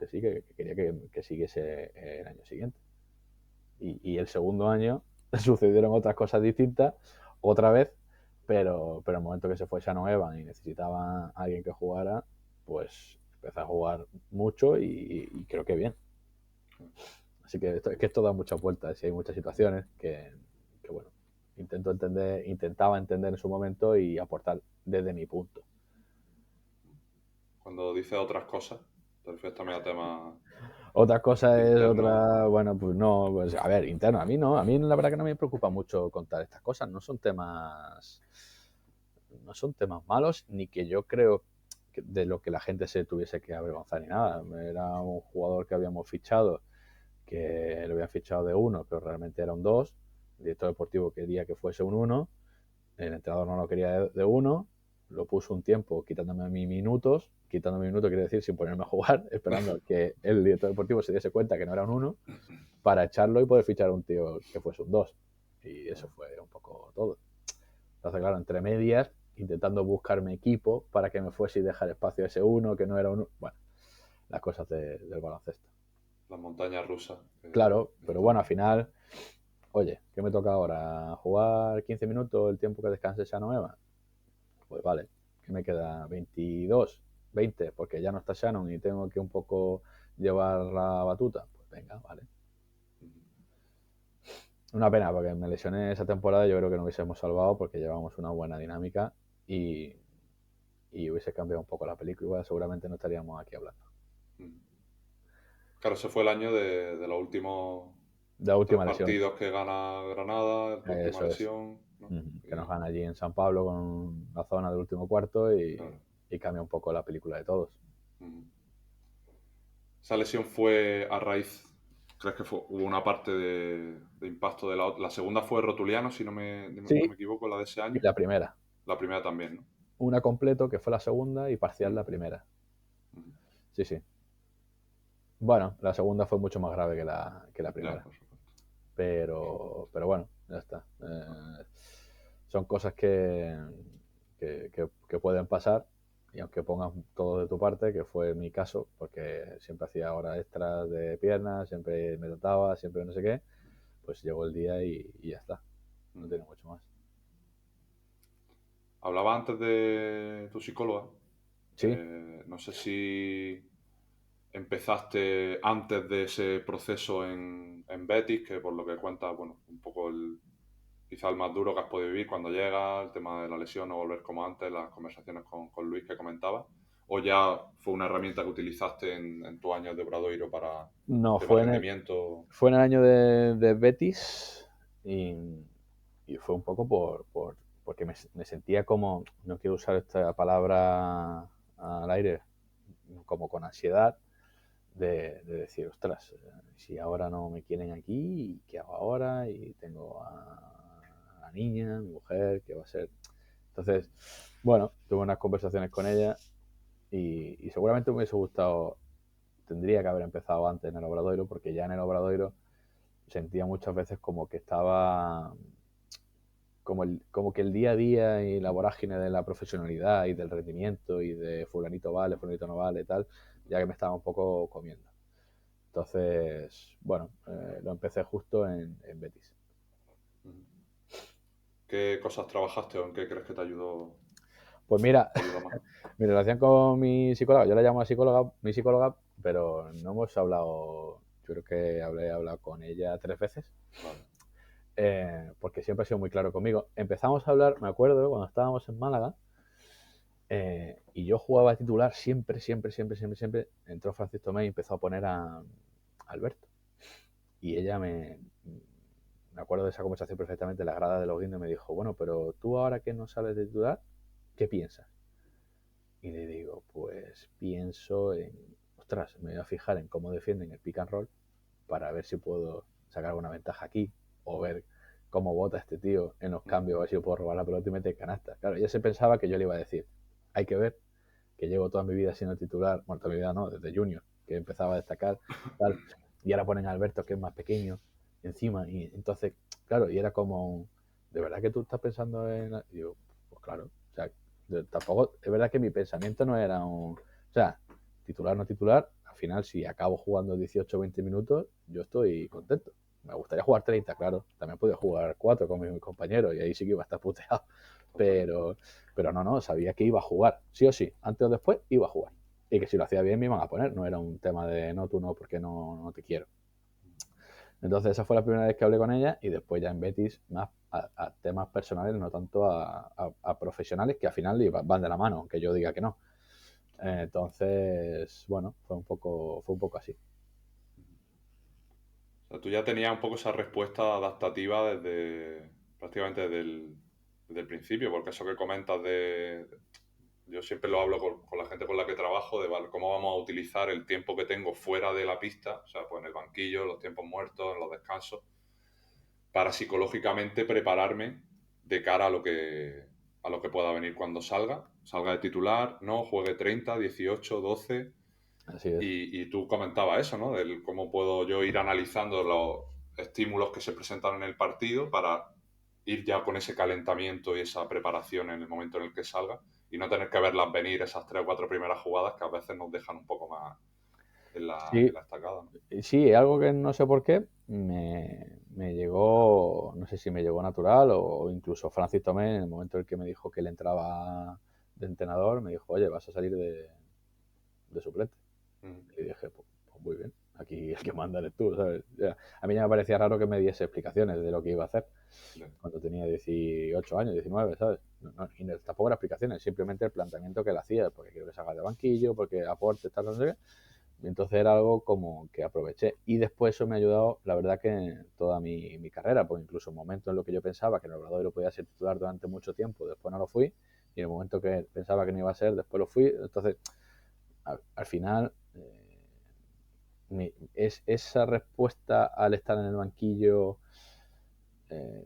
sí, que quería que siguiese el año siguiente. Y el segundo año sucedieron otras cosas distintas, otra vez, pero el momento que se fue Shannon Evans y necesitaba a alguien que jugara, pues empecé a jugar mucho y creo que bien. Así que esto da muchas vueltas y hay muchas situaciones que bueno, intentaba entender en su momento y aportar desde mi punto. Cuando dices otras cosas, te refieres también a temas... Otra cosa es interno. otra, bueno, pues no, pues a ver, interno, a mí la verdad que no me preocupa mucho contar estas cosas, no son temas malos, ni que yo creo de lo que la gente se tuviese que avergonzar ni nada. Era un jugador que habíamos fichado, que lo habían fichado de 1, pero realmente era un 2. El director deportivo quería que fuese un 1, el entrenador no lo quería de 1, lo puso un tiempo quitándome minutos quiere decir sin ponerme a jugar, esperando que el director deportivo se diese cuenta que no era un 1 para echarlo y poder fichar a un tío que fuese un 2. Y eso fue un poco todo. Entonces, claro, entre medias, intentando buscarme equipo para que me fuese y dejar espacio a ese 1, que no era un 1. Bueno, las cosas del baloncesto. Las montañas rusas. Claro, pero bueno, al final, oye, ¿qué me toca ahora? ¿Jugar 15 minutos el tiempo que descanse Shannon Evans? Pues vale, que me queda 22, 20, porque ya no está Shannon y tengo que un poco llevar la batuta. Pues venga, vale. Una pena, porque me lesioné esa temporada, yo creo que no hubiésemos salvado porque llevamos una buena dinámica y hubiese cambiado un poco la película, seguramente no estaríamos aquí hablando. Claro, ese fue el año de los últimos De la última 3 lesión. partidos que gana Granada, tu última Eso es. lesión. ¿no? Que nos gana allí en San Pablo con la zona del último cuarto Claro. y cambia un poco la película de todos. Esa lesión fue a raíz, ¿crees que hubo una parte de impacto de la segunda fue Rotuliano, si no me Sí, equivoco, la de ese año? y la primera. La primera también, ¿no? Una completo, que fue la segunda, y parcial la primera. Sí, sí. Bueno, la segunda fue mucho más grave que la primera. Ya, por supuesto. Pero bueno, ya está. Son cosas que pueden pasar, y aunque pongas todo de tu parte, que fue mi caso, porque siempre hacía horas extras de piernas, siempre me trataba, siempre no sé qué, pues llegó el día y ya está. No tiene mucho más. Hablaba antes de tu psicóloga. Sí. No sé si empezaste antes de ese proceso en Betis, que por lo que cuentas, bueno, un poco quizá el más duro que has podido vivir cuando llega, el tema de la lesión, no volver como antes, las conversaciones con Luis que comentabas, o ya fue una herramienta que utilizaste en tus años de Obradoiro para No, tema rendimiento. fue en el año de Betis y fue un poco porque me sentía como, no quiero usar esta palabra al aire, como con ansiedad de decir, ostras, si ahora no me quieren aquí, ¿qué hago ahora? Y tengo a la niña, mi mujer, ¿qué va a ser? Entonces, bueno, tuve unas conversaciones con ella y seguramente me hubiese gustado, tendría que haber empezado antes en el Obradoiro, porque ya en el Obradoiro sentía muchas veces como que estaba como que el día a día y la vorágine de la profesionalidad y del rendimiento y de fulanito vale, fulanito no vale, tal, ya que me estaba un poco comiendo. Entonces, bueno, lo empecé justo en Betis. ¿Qué cosas trabajaste o en qué crees que te ayudó? Pues mira, ¿Te ayudó más? mi relación con mi psicóloga, yo la llamo mi psicóloga, pero no hemos hablado, yo creo que he hablado con ella 3 veces. Vale. Porque siempre ha sido muy claro conmigo. Empezamos a hablar, me acuerdo, cuando estábamos en Málaga, y yo jugaba titular siempre. Entró Francis Tomé y empezó a poner a Alberto. Y ella me acuerdo de esa conversación perfectamente, la grada de los guindos, me dijo, bueno, pero tú ahora que no sales de titular, ¿qué piensas? Y le digo, pues pienso en, ostras, me voy a fijar en cómo defienden el pick and roll para ver si puedo sacar alguna ventaja aquí, o ver cómo bota este tío en los cambios, a ver si puedo robar la pelota y meter canasta. Claro, ella se pensaba que yo le iba a decir, hay que ver que llevo toda mi vida siendo titular, bueno, toda mi vida no, desde junior, que empezaba a destacar, tal, y ahora ponen a Alberto, que es más pequeño, encima, y entonces, claro, y era como, ¿de verdad que tú estás pensando en...? Y digo, pues claro, o sea, tampoco, es verdad que mi pensamiento no era o sea, titular no titular, al final si acabo jugando 18 o 20 minutos, yo estoy contento. Me gustaría jugar 30, claro, también podía jugar 4 con mis compañeros y ahí sí que iba a estar puteado, pero no, sabía que iba a jugar, sí o sí, antes o después iba a jugar. Y que si lo hacía bien me iban a poner, no era un tema de no, tú no, porque no te quiero. Entonces esa fue la primera vez que hablé con ella y después ya en Betis más a temas personales, no tanto a profesionales que al final van de la mano, aunque yo diga que no. Entonces, bueno, fue un poco así. O sea, tú ya tenías un poco esa respuesta adaptativa prácticamente desde el principio, porque eso que comentas yo siempre lo hablo con la gente con la que trabajo, de ¿vale? Cómo vamos a utilizar el tiempo que tengo fuera de la pista, o sea, pues en el banquillo, los tiempos muertos, en los descansos, para psicológicamente prepararme de cara a lo que pueda venir cuando salga de titular, no, juegue 30, 18, 12. Así es. Y tú comentabas eso, ¿no? Del cómo puedo yo ir analizando los estímulos que se presentan en el partido para ir ya con ese calentamiento y esa preparación en el momento en el que salga y no tener que verlas venir esas 3 o 4 primeras jugadas que a veces nos dejan un poco más en Sí, la estacada, ¿no? sí, algo que no sé por qué me llegó, no sé si me llegó natural o incluso Francis Tomé, en el momento en el que me dijo que él entraba de entrenador, me dijo, oye, vas a salir de suplente. Y dije, pues muy bien, aquí el que manda eres tú, ¿sabes? Ya, a mí ya me parecía raro que me diese explicaciones de lo que iba a hacer cuando tenía 18 años, 19, ¿sabes? Y tampoco eran explicaciones, simplemente el planteamiento que él hacía, porque quiero que salga de banquillo, porque aporte, tal, no sé qué. Y entonces era algo como que aproveché. Y después eso me ha ayudado, la verdad, que en toda mi carrera, porque incluso en momentos en los que yo pensaba que en el Obradoiro podía ser titular durante mucho tiempo, después no lo fui, y en el momento que pensaba que no iba a ser, después lo fui. Entonces, al final, es esa respuesta al estar en el banquillo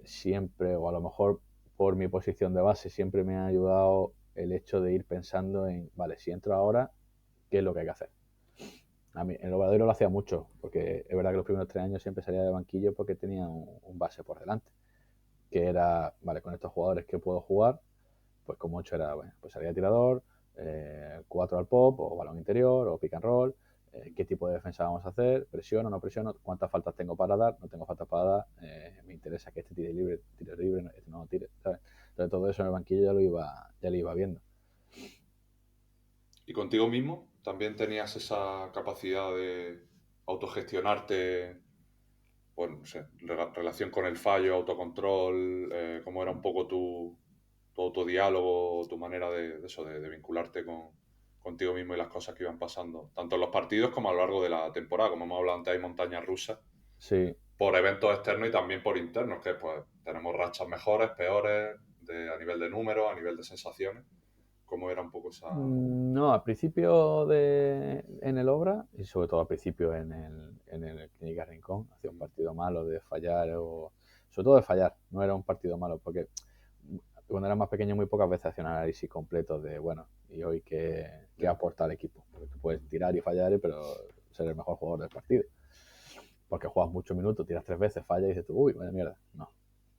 siempre, o a lo mejor por mi posición de base, siempre me ha ayudado el hecho de ir pensando en, vale, si entro ahora, ¿qué es lo que hay que hacer? A mí, en el Obradoiro lo hacía mucho, porque es verdad que los primeros 3 años siempre salía de banquillo porque tenía un base por delante, que era, vale, con estos jugadores que puedo jugar, pues como 8 era, bueno, pues salía tirador, 4 al pop, o balón interior, o pick and roll, qué tipo de defensa vamos a hacer, presiono, no presiono, cuántas faltas tengo para dar, no tengo faltas para dar, me interesa que este tire libre, este no tire, ¿sabes? Entonces todo eso en el banquillo ya lo iba viendo. ¿Y contigo mismo también tenías esa capacidad de autogestionarte? Bueno, no sé, relación con el fallo, autocontrol, cómo era un poco tu autodiálogo, tu manera de vincularte contigo mismo y las cosas que iban pasando, tanto en los partidos como a lo largo de la temporada. Como hemos hablado antes, hay montañas rusas Sí, por eventos externos y también por internos, que pues tenemos rachas mejores, peores, a nivel de números, a nivel de sensaciones. ¿Cómo era un poco esa...? no, al principio en el Obra, y sobre todo al principio en el Clínica Rincón, hacía un partido malo de fallar, sobre todo de fallar, no era un partido malo, porque cuando era más pequeño muy pocas veces hacía un análisis completo de, bueno, y hoy qué aporta al equipo. Porque tú puedes tirar y fallar, pero ser el mejor jugador del partido. Porque juegas muchos minutos, tiras 3 veces, fallas y dices tú, uy, vaya mierda. No.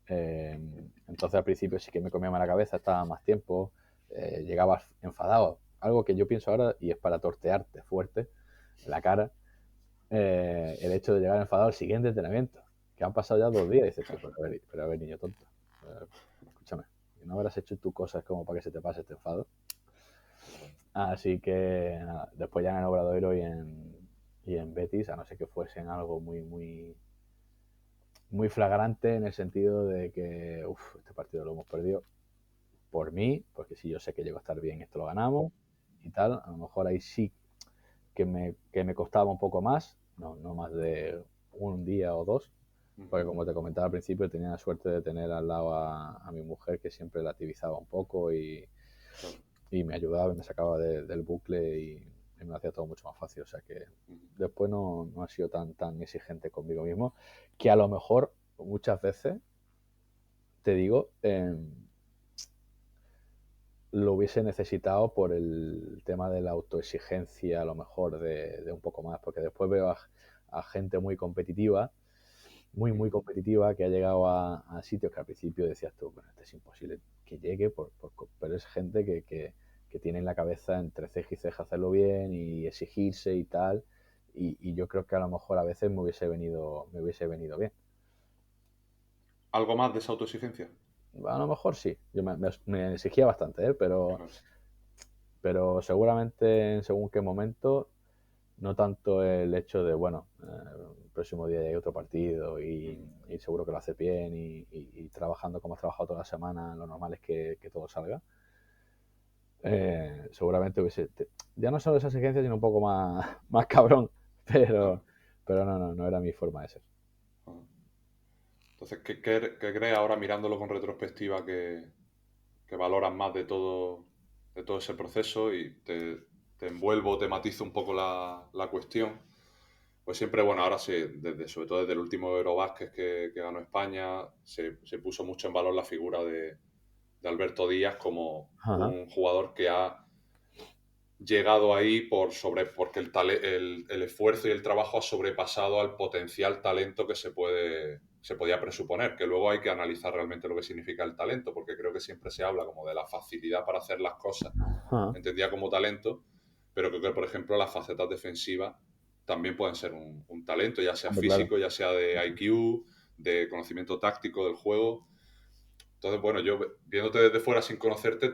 Entonces al principio sí que me comía más la cabeza, estaba más tiempo, llegaba enfadado. Algo que yo pienso ahora, y es para tortearte fuerte en la cara, el hecho de llegar enfadado al siguiente entrenamiento, que han pasado ya 2 días, y dices, pero a ver, niño tonto, escúchame, ¿no habrás hecho tú cosas como para que se te pase este enfado? Así que nada, después ya en el Obradoiro y en Betis, a no ser que fuesen algo muy, muy, muy flagrante en el sentido de que este partido lo hemos perdido por mí, porque si yo sé que llego a estar bien, esto lo ganamos y tal, a lo mejor ahí sí que me costaba un poco más, no más de un día o 2, porque como te comentaba al principio, tenía la suerte de tener al lado a mi mujer, que siempre la activizaba un poco y me ayudaba y me sacaba del bucle y me lo hacía todo mucho más fácil. O sea que después no ha sido tan exigente conmigo mismo, que a lo mejor muchas veces, te digo, lo hubiese necesitado por el tema de la autoexigencia, a lo mejor, de un poco más, porque después veo a gente muy competitiva, muy competitiva, que ha llegado a sitios que al principio decías tú, bueno, esto es imposible que llegue, pero es gente que tiene en la cabeza entre ceja y ceja hacerlo bien y exigirse y tal, y yo creo que a lo mejor a veces me hubiese venido bien. ¿Algo más de esa autoexigencia? A lo mejor sí, yo me exigía bastante, ¿eh? Claro. Pero seguramente en según qué momento, no tanto el hecho de, bueno, el próximo día hay otro partido y seguro que lo hace bien y trabajando como has trabajado toda la semana, lo normal es que todo salga. Seguramente ya no solo esa exigencia, sino un poco más cabrón, pero no era mi forma de ser. Entonces, ¿qué crees ahora mirándolo con retrospectiva que valoras más de todo ese proceso y te envuelvo, te matizo un poco la cuestión? Pues siempre, bueno, ahora sí, sobre todo desde el último Eurobasket que ganó España, se puso mucho en valor la figura de Alberto Díaz como Ajá. un jugador que ha llegado ahí porque el esfuerzo y el trabajo ha sobrepasado al potencial talento que se podía presuponer, que luego hay que analizar realmente lo que significa el talento, porque creo que siempre se habla como de la facilidad para hacer las cosas, Ajá. entendía como talento, pero creo que, por ejemplo, las facetas defensivas también pueden ser un talento, ya sea Hombre, claro. físico, ya sea de IQ, de conocimiento táctico del juego. Entonces, bueno, yo viéndote desde fuera sin conocerte,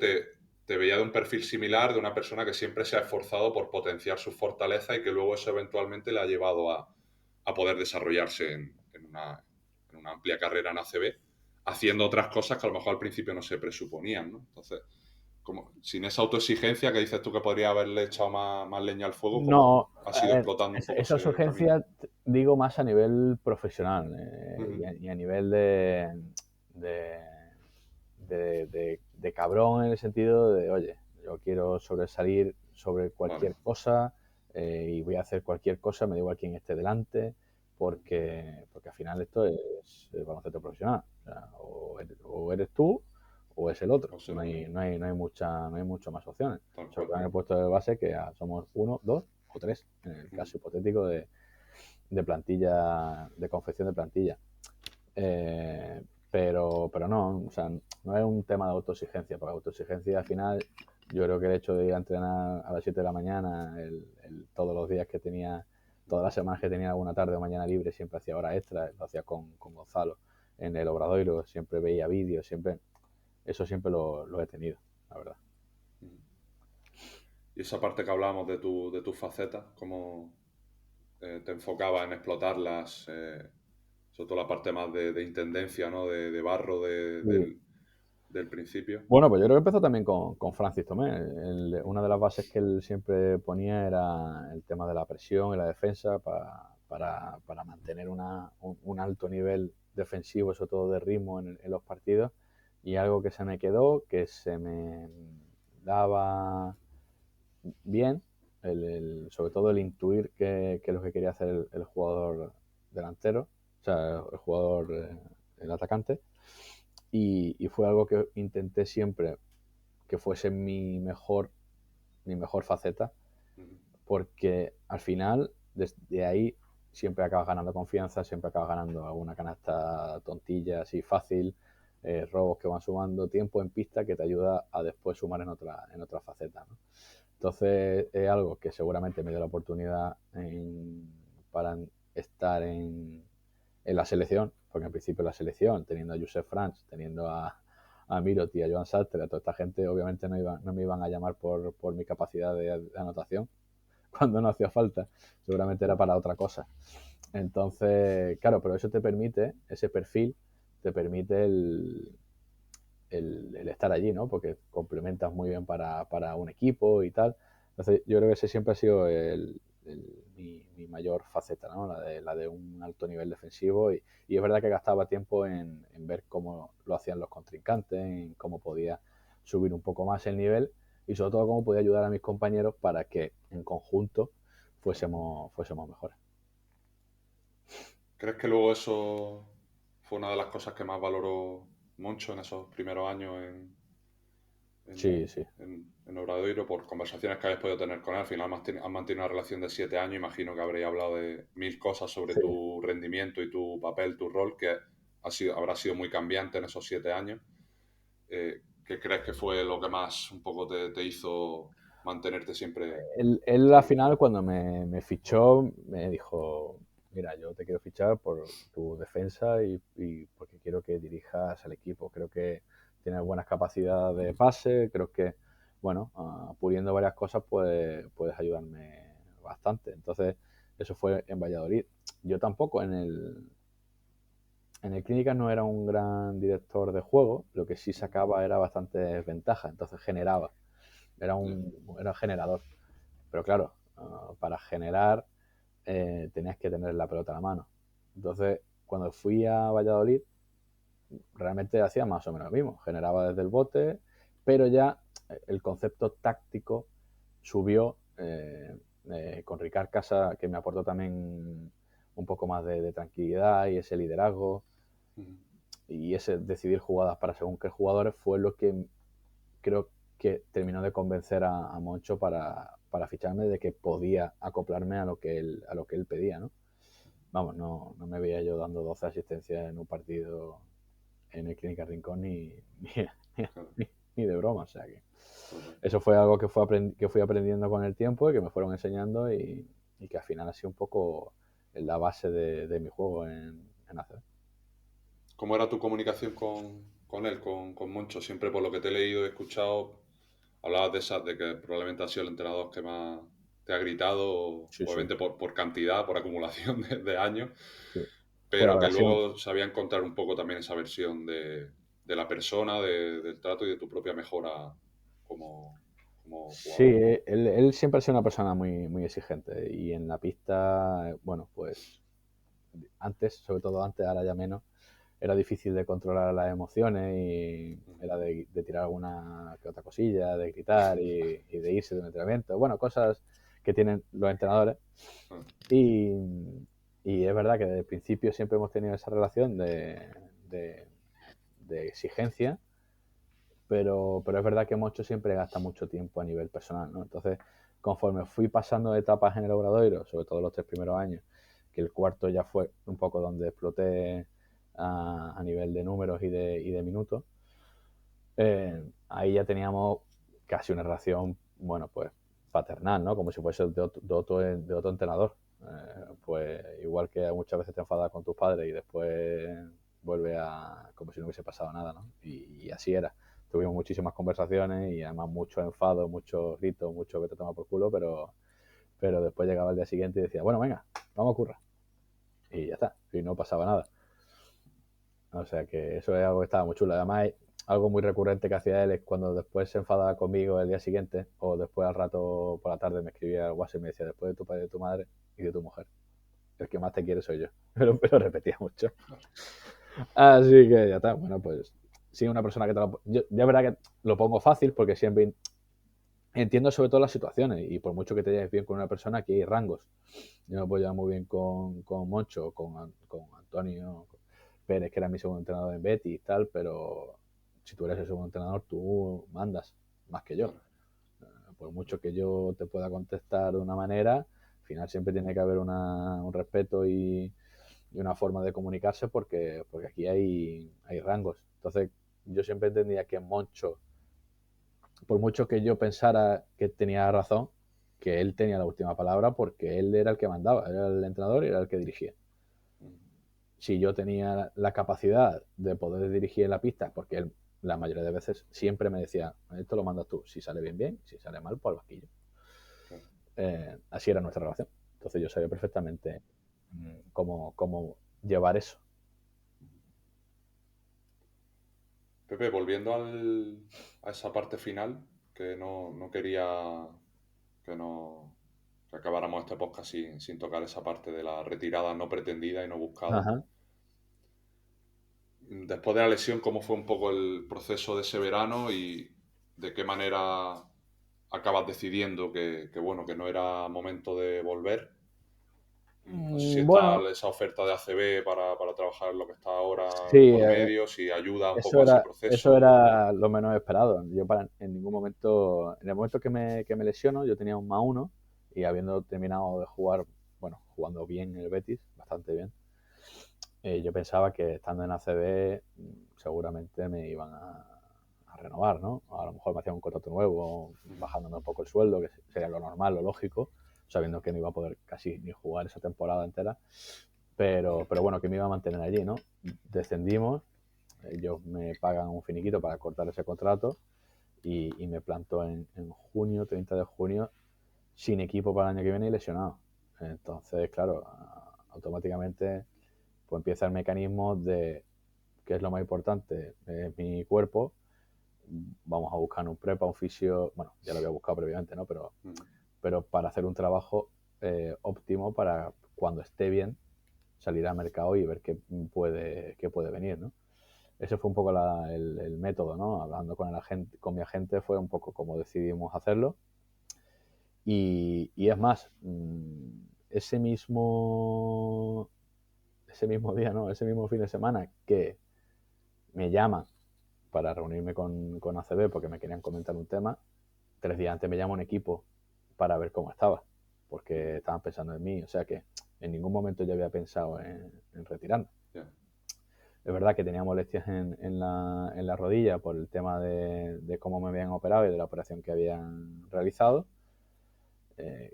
te veía de un perfil similar, de una persona que siempre se ha esforzado por potenciar sus fortalezas y que luego eso eventualmente le ha llevado a poder desarrollarse en una amplia carrera en ACB, haciendo otras cosas que a lo mejor al principio no se presuponían, ¿no? Entonces, como, sin esa autoexigencia que dices tú que podría haberle echado más leña al fuego, como No, has a ido ver, explotando un poco esa ese camino. urgencia digo más a nivel profesional Ujú. y a nivel de, de cabrón en el sentido de, oye, yo quiero sobresalir sobre Vale. cualquier cosa y voy a hacer cualquier cosa, me da igual quién esté delante, porque al final esto es el baloncesto profesional. O sea, o eres tú o es el otro. O sea, lo otro. No hay muchas más opciones. Tal Sobre cual. todo en el puesto de base que somos uno, dos o tres, en el Ujú. caso hipotético de plantilla, de confección de plantilla. Eh, pero no, o sea, no es un tema de autoexigencia, porque autoexigencia al final, yo creo que el hecho de ir a entrenar a las 7 de la mañana, todos los días que tenía, todas las semanas que tenía alguna tarde o mañana libre, siempre hacía horas extras, lo hacía con Gonzalo en el Obradoiro, siempre veía vídeos, eso siempre lo he tenido, la verdad. Y esa parte que hablábamos de tus facetas, cómo te enfocabas en explotarlas, sobre todo la parte más de intendencia, ¿no? De barro Sí. del principio. Bueno, pues yo creo que empezó también con Francis Tomé. Una de las bases que él siempre ponía era el tema de la presión y la defensa para mantener un alto nivel defensivo, sobre todo de ritmo en los partidos. Y algo que se me quedó, que se me daba bien, sobre todo el intuir que es lo que quería hacer el jugador delantero, o sea, el jugador, el atacante. Y fue algo que intenté siempre que fuese mi mejor faceta, porque al final, desde ahí, siempre acabas ganando confianza, siempre acabas ganando alguna canasta tontilla, así fácil, robos que van sumando, tiempo en pista que te ayuda a después sumar en otra faceta, ¿no? Entonces es algo que seguramente me dio la oportunidad para estar en la selección, porque en principio la selección, teniendo a Josep Franz, teniendo a Mirot y a Joan Sastre, a toda esta gente, obviamente no me iban a llamar por mi capacidad de anotación cuando no hacía falta, seguramente era para otra cosa. Entonces, claro, pero eso te permite, ese perfil, te permite el estar allí, ¿no? Porque complementas muy bien para un equipo y tal. Entonces, yo creo que ese siempre ha sido mi mayor faceta, ¿no? La de un alto nivel defensivo y es verdad que gastaba tiempo en ver cómo lo hacían los contrincantes, en cómo podía subir un poco más el nivel y sobre todo cómo podía ayudar a mis compañeros para que en conjunto fuésemos mejores. ¿Crees que luego eso fue una de las cosas que más valoró Moncho en esos primeros años Sí, sí. en Obradoiro, por conversaciones que habéis podido tener con él. Al final has mantenido una relación de 7 años. Imagino que habréis hablado de 1000 cosas sobre Sí. tu rendimiento y tu papel, tu rol, que habrá sido muy cambiante en esos 7 años. ¿Qué crees que fue lo que más un poco te hizo mantenerte siempre Él al ahí? final, cuando me fichó, me dijo, mira, yo te quiero fichar por tu defensa y porque quiero que dirijas al equipo. Creo que tienes buenas capacidades de pase, creo que, bueno, puliendo varias cosas puedes ayudarme bastante. Entonces, eso fue en Valladolid. Yo tampoco en el Clínicas no era un gran director de juego, lo que sí sacaba era bastante ventaja, entonces generaba, Ya. era un generador. Pero claro, para generar tenías que tener la pelota en la mano. Entonces, cuando fui a Valladolid, realmente hacía más o menos lo mismo. Generaba desde el bote, pero ya el concepto táctico subió con Ricard Casa, que me aportó también un poco más de tranquilidad y ese liderazgo Ujú. y ese decidir jugadas para según qué jugadores fue lo que creo que terminó de convencer a Moncho para ficharme de que podía acoplarme a lo que él pedía, ¿no? Vamos, no me veía yo dando 12 asistencias en un partido en el Clínica Rincón Claro, ni de broma, o sea que total. eso fue algo que fui aprendiendo con el tiempo y que me fueron enseñando y que al final ha sido un poco la base de mi juego en ACB. ¿Cómo era tu comunicación con él, con Moncho? Siempre por lo que te he leído y escuchado, hablabas de que probablemente ha sido el entrenador que más te ha gritado, Sí, sí, obviamente por cantidad, por acumulación de años, sí. Fue la pero que ocasión. luego sabía encontrar un poco también esa versión de la persona, del trato y de tu propia mejora como Sí, jugador. él siempre ha sido una persona muy exigente y en la pista, bueno, pues antes, sobre todo antes, ahora ya menos, era difícil de controlar las emociones y era de tirar alguna que otra cosilla, de gritar y de irse de un entrenamiento. Bueno, cosas que tienen los entrenadores. Ah, Y, y es verdad que desde el principio siempre hemos tenido esa relación de, de exigencia, pero es verdad que Mocho siempre gasta mucho tiempo a nivel personal, ¿no? Entonces, conforme fui pasando etapas en el Obradoiro, sobre todo los 3 primeros años, que el cuarto ya fue un poco donde exploté a nivel de números y de minutos, ahí ya teníamos casi una relación, bueno, pues paternal, ¿no? Como si fuese de otro entrenador. Pues igual que muchas veces te enfadas con tus padres y después vuelve a como si no hubiese pasado nada, ¿no? Y así era. Tuvimos muchísimas conversaciones y además mucho enfado, muchos gritos, mucho vete a tomar por culo, pero después llegaba el día siguiente y decía, bueno, venga, vamos a currar. Y ya está, y no pasaba nada. O sea que eso es algo que estaba muy chulo. Además, algo muy recurrente que hacía él es cuando después se enfadaba conmigo el día siguiente o después al rato por la tarde me escribía al WhatsApp y me decía, después de tu padre, de tu madre y de tu mujer, el que más te quiere soy yo. Pero repetía mucho. Así que ya está. Bueno, pues sí, una persona que te lo... Yo es verdad que lo pongo fácil porque siempre entiendo sobre todo las situaciones y por mucho que te lleves bien con una persona, aquí hay rangos. Yo me puedo llevar muy bien con Moncho, con Antonio Pérez, que era mi segundo entrenador en Betis y tal, pero si tú eres el segundo entrenador, tú mandas más que yo. claro. Por mucho que yo te pueda contestar de una manera, al final siempre tiene que haber un respeto y una forma de comunicarse porque aquí hay rangos. Entonces, yo siempre entendía que Moncho, por mucho que yo pensara que tenía razón, que él tenía la última palabra porque él era el que mandaba, era el entrenador y era el que dirigía. Si yo tenía la capacidad de poder dirigir en la pista, porque él la mayoría de veces siempre me decía, esto lo mandas tú, si sale bien, bien, si sale mal, pues al banquillo. Claro. Así era nuestra relación. Entonces yo sabía perfectamente cómo llevar eso. Pepe, volviendo a esa parte final, que no quería que, no, que acabáramos este podcast sin tocar esa parte de la retirada no pretendida y no buscada. Ajá. Después de la lesión, ¿cómo fue un poco el proceso de ese verano y de qué manera acabas decidiendo que bueno, que no era momento de volver? No sé si está Bueno, esa oferta de ACB para trabajar en lo que está ahora sí, por medio, si ayuda un poco eso a ese eso proceso. era lo menos esperado. Yo en ningún momento, en el momento que me lesiono, yo tenía un -1 y habiendo terminado de jugar, bueno, jugando bien en el Betis, bastante bien, yo pensaba que estando en ACB seguramente me iban a renovar, ¿no? A lo mejor me hacían un contrato nuevo, bajándome un poco el sueldo, que sería lo normal, lo lógico, sabiendo que no iba a poder casi ni jugar esa temporada entera. Pero bueno, que me iba a mantener allí, ¿no? Descendimos, ellos me pagan un finiquito para cortar ese contrato y me planto en junio, 30 de junio, sin equipo para el año que viene y lesionado. Entonces, claro, automáticamente pues empieza el mecanismo de qué es lo más importante, es mi cuerpo, vamos a buscar un prepa, un fisio, bueno, ya lo había buscado previamente, ¿no? Pero para hacer un trabajo óptimo para cuando esté bien salir al mercado y ver qué puede venir, ¿no? Ese fue un poco el método, ¿no? Hablando con mi agente fue un poco como decidimos hacerlo. Y es más, ese mismo día, ¿no? Ese mismo fin de semana que me llaman para reunirme con ACB porque me querían comentar un tema, 3 días antes me llama un equipo para ver cómo estaba, porque estaban pensando en mí, o sea que en ningún momento yo había pensado en retirarme. Yeah. Es verdad que tenía molestias en la rodilla por el tema de cómo me habían operado y de la operación que habían realizado,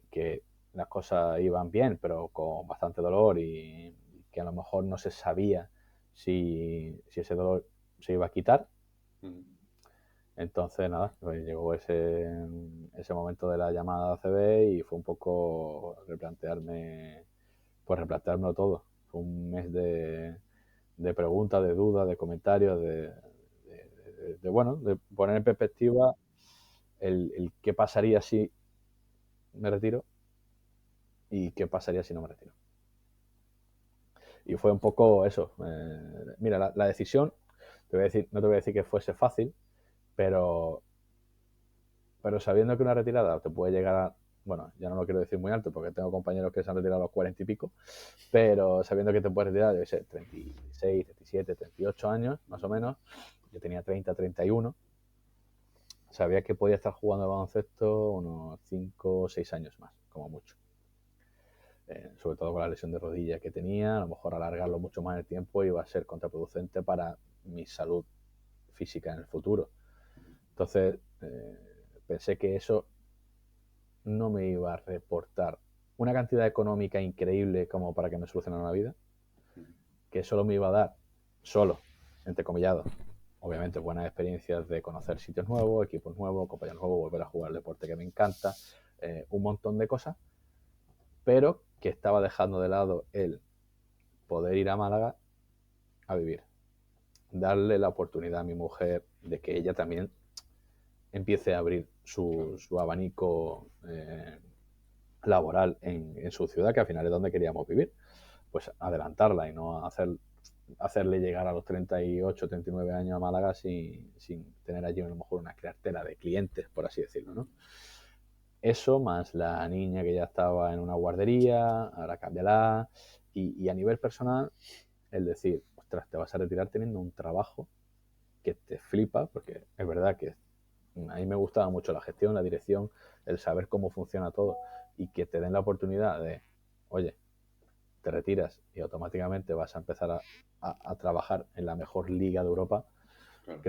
que las cosas iban bien, pero con bastante dolor y que a lo mejor no se sabía si ese dolor se iba a quitar. Entonces, nada, pues llegó ese momento de la llamada de ACB y fue un poco replanteármelo todo. Fue un mes de preguntas, de dudas, de comentarios, bueno, de poner en perspectiva el qué pasaría si me retiro y qué pasaría si no me retiro. Y fue un poco eso. Mira, la decisión, no te voy a decir que fuese fácil, pero sabiendo que una retirada te puede llegar a, bueno, ya no lo quiero decir muy alto porque tengo compañeros que se han retirado a los 40 y pico, pero sabiendo que te puedes retirar, debe ser 36, 37, 38 años, más o menos, yo tenía 30, 31, sabía que podía estar jugando al baloncesto unos 5 o 6 años más, como mucho. Sobre todo con la lesión de rodilla que tenía, a lo mejor alargarlo mucho más en el tiempo iba a ser contraproducente para mi salud física en el futuro. Entonces, pensé que eso no me iba a reportar una cantidad económica increíble como para que me solucionara la vida, que solo me iba a dar, entrecomillado, obviamente buenas experiencias de conocer sitios nuevos, equipos nuevos, compañeros nuevos, volver a jugar el deporte que me encanta, un montón de cosas, pero que estaba dejando de lado el poder ir a Málaga a vivir, darle la oportunidad a mi mujer de que ella también empiece a abrir su abanico laboral en su ciudad, que al final es donde queríamos vivir, pues adelantarla y no hacerle llegar a los 38, 39 años a Málaga sin tener allí a lo mejor una cartera de clientes, por así decirlo, ¿no? Eso más la niña que ya estaba en una guardería, ahora cámbiala, y a nivel personal, el decir, ostras, te vas a retirar teniendo un trabajo que te flipa, porque es verdad que a mí me gustaba mucho la gestión, la dirección, el saber cómo funciona todo y que te den la oportunidad de, oye, te retiras y automáticamente vas a empezar a trabajar en la mejor liga de Europa, claro.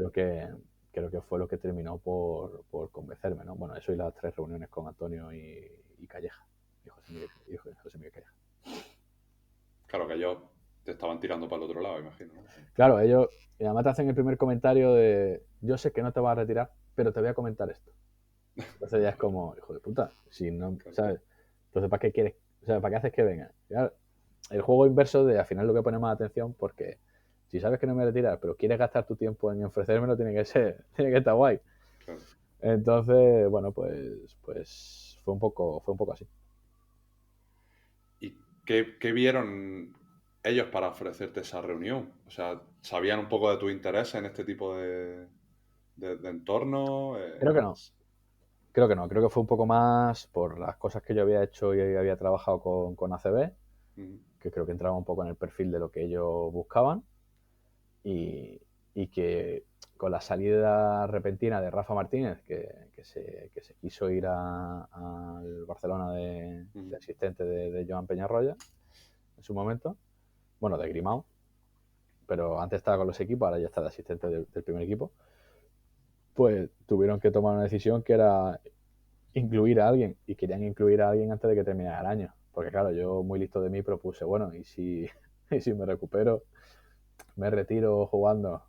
Creo que fue lo que terminó por convencerme, ¿no? Bueno, eso y las 3 reuniones con Antonio y Calleja, y José Miguel Calleja. Claro que ellos te estaban tirando para el otro lado, imagino, ¿no? Claro, ellos además te hacen el primer comentario de, yo sé que no te vas a retirar, pero te voy a comentar esto. Entonces ya es como, hijo de puta, si no, ¿sabes? Entonces, ¿para qué quieres? O sea, ¿para qué haces que venga? Claro, el juego inverso de al final lo que pone más atención, porque si sabes que no me voy a retirar, pero quieres gastar tu tiempo en ofrecérmelo, tiene que estar guay. Claro. Entonces, bueno, pues fue un poco así. ¿Y qué vieron ellos para ofrecerte esa reunión? O sea, ¿sabían un poco de tu interés en este tipo de entorno? Creo que no. Creo que fue un poco más por las cosas que yo había hecho y había trabajado con ACB, que creo que entraba un poco en el perfil de lo que ellos buscaban, y que con la salida repentina de Rafa Martínez, que se quiso ir al Barcelona de asistente de Joan Peñarroya en su momento, bueno, de Grimao, pero antes estaba con los equipos, ahora ya está de asistente del primer equipo, pues tuvieron que tomar una decisión que era incluir a alguien, y querían incluir a alguien antes de que terminara el año, porque claro, yo muy listo de mí propuse, bueno, y si me recupero, me retiro jugando,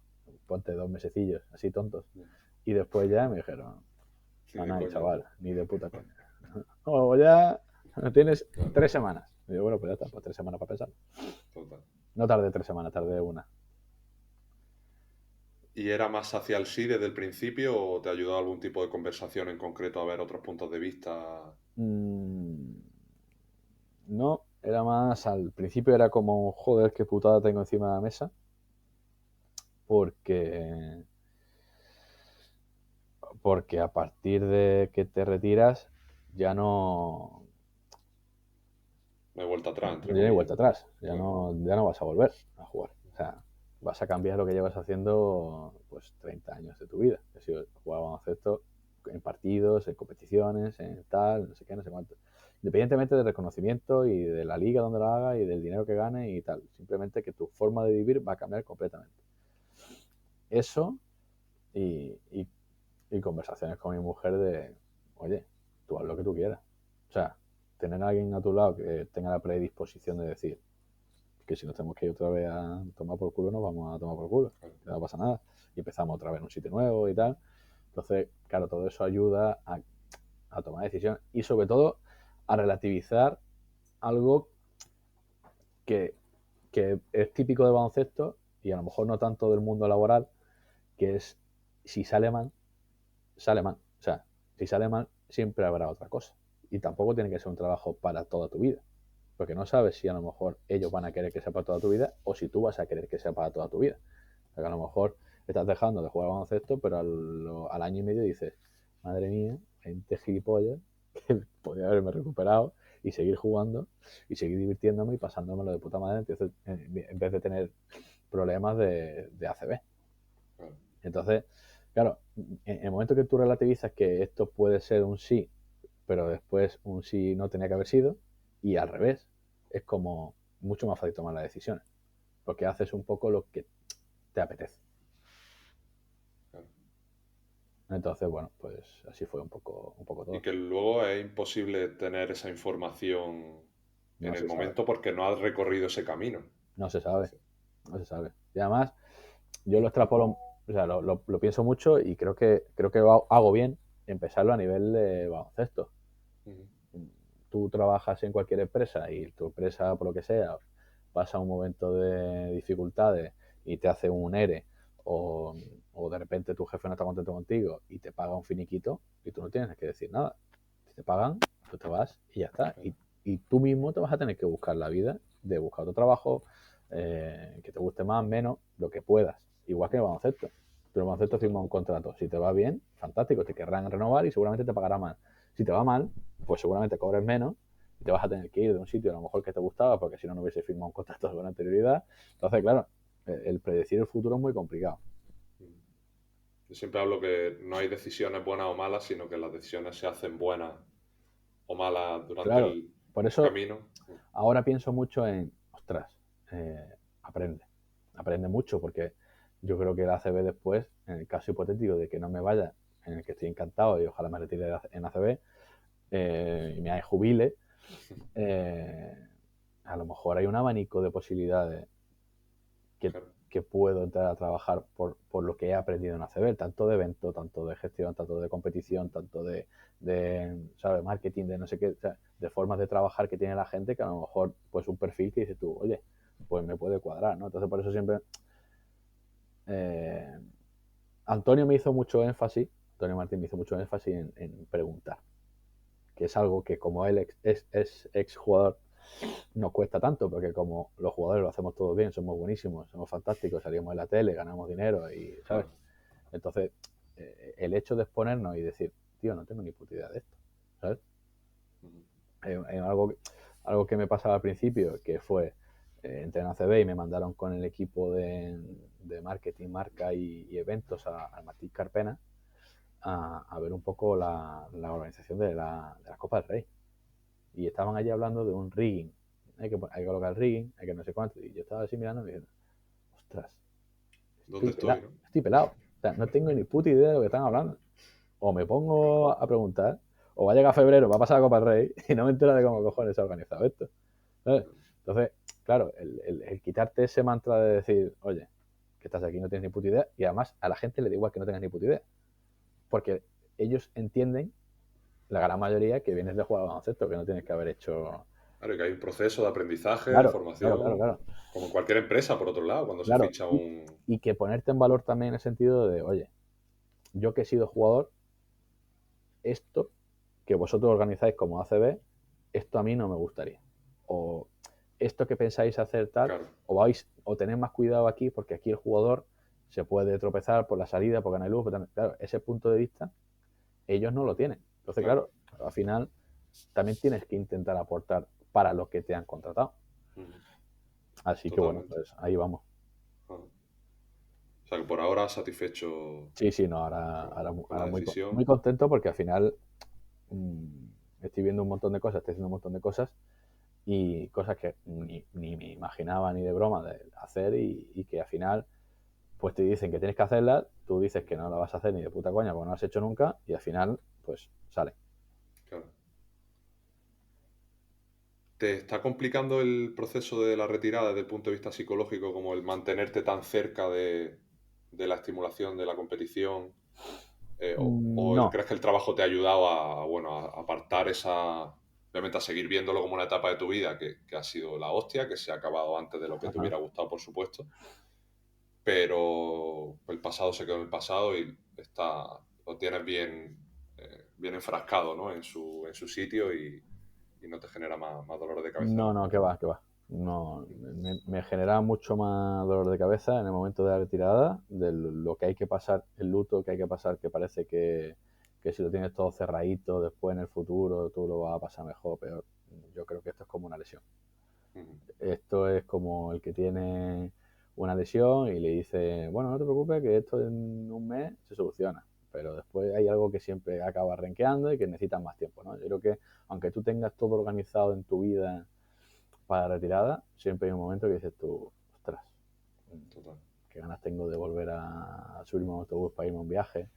ponte 2 mesecillos, así tontos, y después ya me dijeron, no, chaval, ni de puta coña, o ya tienes 3 semanas, y yo, bueno, pues ya está, pues 3 semanas para pensar. Total. No tardé 3 semanas, tardé una. ¿Y era más hacia el sí desde el principio o te ayudó algún tipo de conversación en concreto a ver otros puntos de vista? No, era más, al principio era como, joder, qué putada tengo encima de la mesa, porque a partir de que te retiras ya no No hay vuelta atrás, entre hay comillas. vuelta atrás, ya Claro. no vas a volver a jugar. O sea, vas a cambiar lo que llevas haciendo pues 30 años de tu vida, que ha sido jugar baloncesto en partidos, en competiciones, en tal, no sé qué, no sé cuánto. Independientemente del reconocimiento y de la liga donde lo haga y del dinero que gane y tal. Simplemente que tu forma de vivir va a cambiar completamente. Eso y conversaciones con mi mujer de, oye, tú haz lo que tú quieras. O sea, tener a alguien a tu lado que tenga la predisposición de decir que si nos tenemos que ir otra vez a tomar por culo, nos vamos a tomar por culo, que no pasa nada. Y empezamos otra vez en un sitio nuevo y tal. Entonces, claro, todo eso ayuda a tomar decisiones y sobre todo a relativizar algo que es típico del baloncesto y a lo mejor no tanto del mundo laboral, que es si sale mal, sale mal. O sea, si sale mal, siempre habrá otra cosa. Y tampoco tiene que ser un trabajo para toda tu vida. Porque no sabes si a lo mejor ellos van a querer que sea para toda tu vida o si tú vas a querer que sea para toda tu vida. Porque a lo mejor estás dejando de jugar baloncesto, pero al año y medio dices, madre mía, gente gilipollas, que podría haberme recuperado y seguir jugando y seguir divirtiéndome y pasándomelo de puta madre en vez de tener problemas de ACB. Entonces, claro, en el momento que tú relativizas que esto puede ser un sí, pero después un sí no tenía que haber sido, y al revés, es como mucho más fácil tomar las decisiones, porque haces un poco lo que te apetece. Entonces, bueno, pues así fue un poco todo. Y que luego es imposible tener esa información No en el se sabe. momento porque no has recorrido ese camino. No se sabe. No se sabe. Y además, yo lo extrapolo, o sea, lo pienso mucho y creo que hago bien empezarlo a nivel de baloncesto. Tú trabajas en cualquier empresa y tu empresa, por lo que sea, pasa un momento de dificultades y te hace un ERE o de repente tu jefe no está contento contigo y te paga un finiquito y tú no tienes que decir nada. Si te pagan, tú te vas y ya está. Y tú mismo te vas a tener que buscar la vida de buscar otro trabajo que te guste más, menos, lo que puedas. Igual que el baloncesto. Tú en el baloncesto firmas un contrato. Si te va bien, fantástico, te querrán renovar y seguramente te pagará más. Si te va mal, pues seguramente cobres menos y te vas a tener que ir de un sitio a lo mejor que te gustaba porque si no, no hubiese firmado un contrato con anterioridad. Entonces, claro, el predecir el futuro es muy complicado. Yo siempre hablo que no hay decisiones buenas o malas, sino que las decisiones se hacen buenas o malas durante Claro, el por eso camino. ahora pienso mucho en, ostras, aprende mucho porque yo creo que el ACB después, en el caso hipotético de que no me vaya, en el que estoy encantado y ojalá me retire en ACB y me jubile, a lo mejor hay un abanico de posibilidades que puedo entrar a trabajar por lo que he aprendido en ACB, tanto de evento, tanto de gestión, tanto de competición, tanto de ¿sabes? Marketing, de no sé qué, o sea, de formas de trabajar que tiene la gente que a lo mejor pues un perfil que dices tú, oye, pues me puede cuadrar, ¿no? Entonces por eso siempre Antonio Martín me hizo mucho énfasis en preguntar, que es algo que como él es ex jugador nos cuesta tanto, porque como los jugadores lo hacemos todo bien, somos buenísimos, somos fantásticos, salimos en la tele, ganamos dinero y, ¿sabes? Entonces, el hecho de exponernos y decir, tío, no tengo ni puta idea de esto, ¿sabes? Es algo que algo que me pasaba al principio, que fue entré en ACB y me mandaron con el equipo de marketing, marca y eventos al Martí Carpena a ver un poco la organización de la Copa del Rey. Y estaban allí hablando de un rigging. Hay que colocar el rigging, hay que no sé cuánto. Y yo estaba así mirando y diciendo, ostras, ¿Dónde estoy, no? estoy pelado. O sea, no tengo ni puta idea de lo que están hablando. O me pongo a preguntar, o va a llegar febrero, va a pasar la Copa del Rey y no me entero de cómo cojones se ha organizado esto. ¿Sabes? Entonces, claro, el quitarte ese mantra de decir, oye, que estás aquí, no tienes ni puta idea, y además a la gente le da igual que no tengas ni puta idea. Porque ellos entienden, la gran mayoría, que vienes de jugar al baloncesto, que no tienes que haber hecho... Claro, y que hay un proceso de aprendizaje, de Claro, formación, claro. como cualquier empresa, por otro lado, cuando se Claro, ficha un... y que ponerte en valor también en el sentido de, oye, yo que he sido jugador, esto que vosotros organizáis como ACB, esto a mí no me gustaría. O esto que pensáis hacer tal, Claro. o tenéis más cuidado aquí, porque aquí el jugador se puede tropezar por la salida, porque no hay luz. Claro, ese punto de vista ellos no lo tienen. Entonces, claro, al final también tienes que intentar aportar para lo que te han contratado. Así que bueno, pues ahí vamos. O sea que por ahora satisfecho. Sí, no, ahora decisión. muy contento porque al final estoy viendo un montón de cosas, estoy haciendo un montón de cosas y cosas que ni me imaginaba ni de broma de hacer y que al final pues te dicen que tienes que hacerlas, tú dices que no la vas a hacer ni de puta coña porque no lo has hecho nunca y al final pues sale. Claro. ¿Te está complicando el proceso de la retirada desde el punto de vista psicológico, como el mantenerte tan cerca de la estimulación de la competición? ¿O No, crees que el trabajo te ha ayudado a apartar esa... Obviamente a seguir viéndolo como una etapa de tu vida que ha sido la hostia, que se ha acabado antes de lo que te hubiera gustado, por supuesto. Pero el pasado se quedó en el pasado y lo tienes bien enfrascado, ¿no? en su sitio y no te genera más dolor de cabeza. no, que va. No, me genera mucho más dolor de cabeza en el momento de la retirada, de lo que hay que pasar, el luto que hay que pasar, que parece que si lo tienes todo cerradito, después en el futuro tú lo vas a pasar mejor o peor. Yo creo que esto es como una lesión. Esto es como el que tiene una lesión y le dice, bueno, no te preocupes, que esto en un mes se soluciona. Pero después hay algo que siempre acaba renqueando y que necesitas más tiempo, ¿no? Yo creo que aunque tú tengas todo organizado en tu vida para la retirada, siempre hay un momento que dices tú, ostras, qué ganas tengo de volver a subirme a un autobús para irme a un viaje,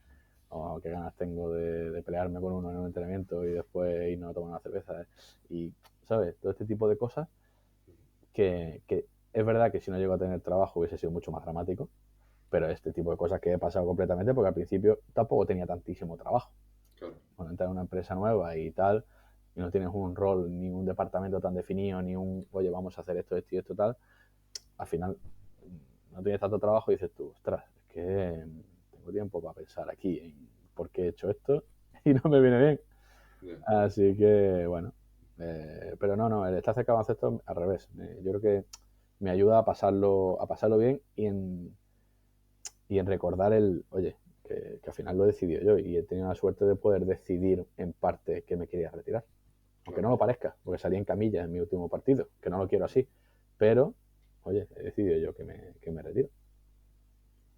o qué ganas tengo de pelearme con uno en un entrenamiento y después irnos a tomar una cerveza. Y, ¿sabes? Todo este tipo de cosas que es verdad que si no llego a tener trabajo hubiese sido mucho más dramático, pero este tipo de cosas que he pasado completamente porque al principio tampoco tenía tantísimo trabajo. Claro. Cuando entras en una empresa nueva y tal, y no tienes un rol, ni un departamento tan definido, ni un, oye, vamos a hacer esto, tal, al final no tienes tanto trabajo y dices tú, ostras, es que tengo tiempo para pensar aquí en por qué he hecho esto y no me viene bien. Yeah. Así que, bueno, pero no, el estar cerca de baloncesto al revés. Yo creo que me ayuda a pasarlo bien y en recordar oye, que al final lo he decidido yo y he tenido la suerte de poder decidir en parte que me quería retirar. Aunque no lo parezca, porque salí en camilla en mi último partido, que no lo quiero así. Pero, oye, he decidido yo que me retiro.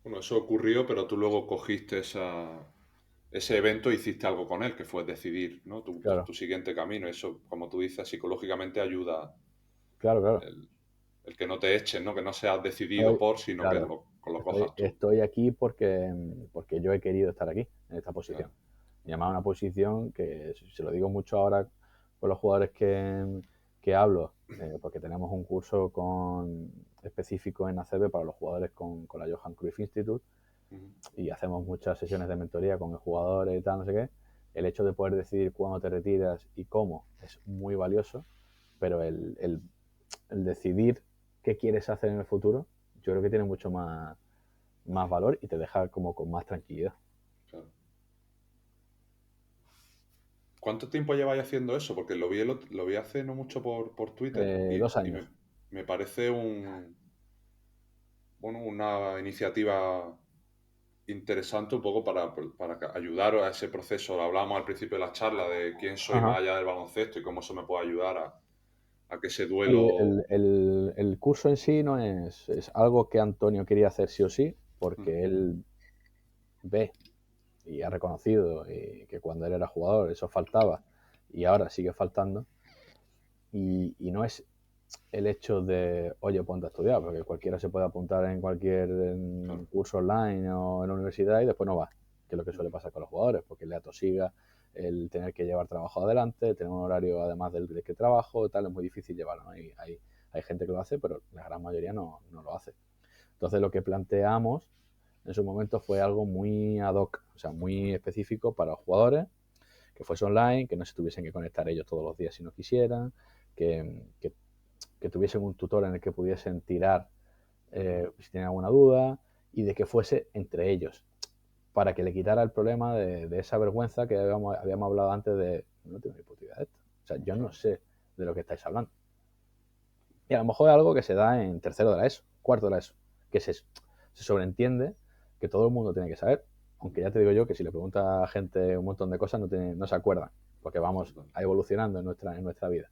Bueno, eso ocurrió, pero tú luego cogiste ese evento e hiciste algo con él, que fue decidir, ¿no? Tu siguiente camino. Eso, como tú dices, psicológicamente ayuda. Claro. El que no te echen, ¿no? Que no seas decidido sino que lo cojas tú. Estoy aquí porque yo he querido estar aquí, en esta posición. Me llamaba una posición que, se lo digo mucho ahora con los jugadores que hablo, porque tenemos un curso específico en ACB para los jugadores con la Johan Cruyff Institute y hacemos muchas sesiones de mentoría con el jugador y tal, no sé qué. El hecho de poder decidir cuándo te retiras y cómo es muy valioso, pero el decidir qué quieres hacer en el futuro, yo creo que tiene mucho más valor y te deja como con más tranquilidad. Claro. ¿Cuánto tiempo lleváis haciendo eso? Porque lo vi hace no mucho por Twitter. 2 años. Y me parece una iniciativa interesante un poco para ayudar a ese proceso. Lo hablábamos al principio de la charla de quién soy más allá del baloncesto y cómo eso me puede ayudar a a que ese duelo... El curso en sí no es algo que Antonio quería hacer sí o sí, porque él ve y ha reconocido que cuando él era jugador eso faltaba y ahora sigue faltando, y no es el hecho de, oye, ponte a estudiar, porque cualquiera se puede apuntar en cualquier curso online o en la universidad y después no va, que es lo que suele pasar con los jugadores, porque le atosiga el tener que llevar trabajo adelante, tener un horario además del que trabajo, tal, es muy difícil llevarlo, ¿no? Hay gente que lo hace, pero la gran mayoría no lo hace. Entonces lo que planteamos en su momento fue algo muy ad hoc, o sea, muy específico para los jugadores, que fuese online, que no se tuviesen que conectar ellos todos los días si no quisieran, que tuviesen un tutor en el que pudiesen tirar si tienen alguna duda, y de que fuese entre ellos, para que le quitara el problema de esa vergüenza que habíamos hablado antes de no tengo ni puta idea de esto. O sea, yo no sé de lo que estáis hablando. Y a lo mejor es algo que se da en tercero de la ESO, cuarto de la ESO, que se sobreentiende que todo el mundo tiene que saber, aunque ya te digo yo que si le preguntas a gente un montón de cosas no se acuerdan, porque vamos evolucionando en nuestra vida.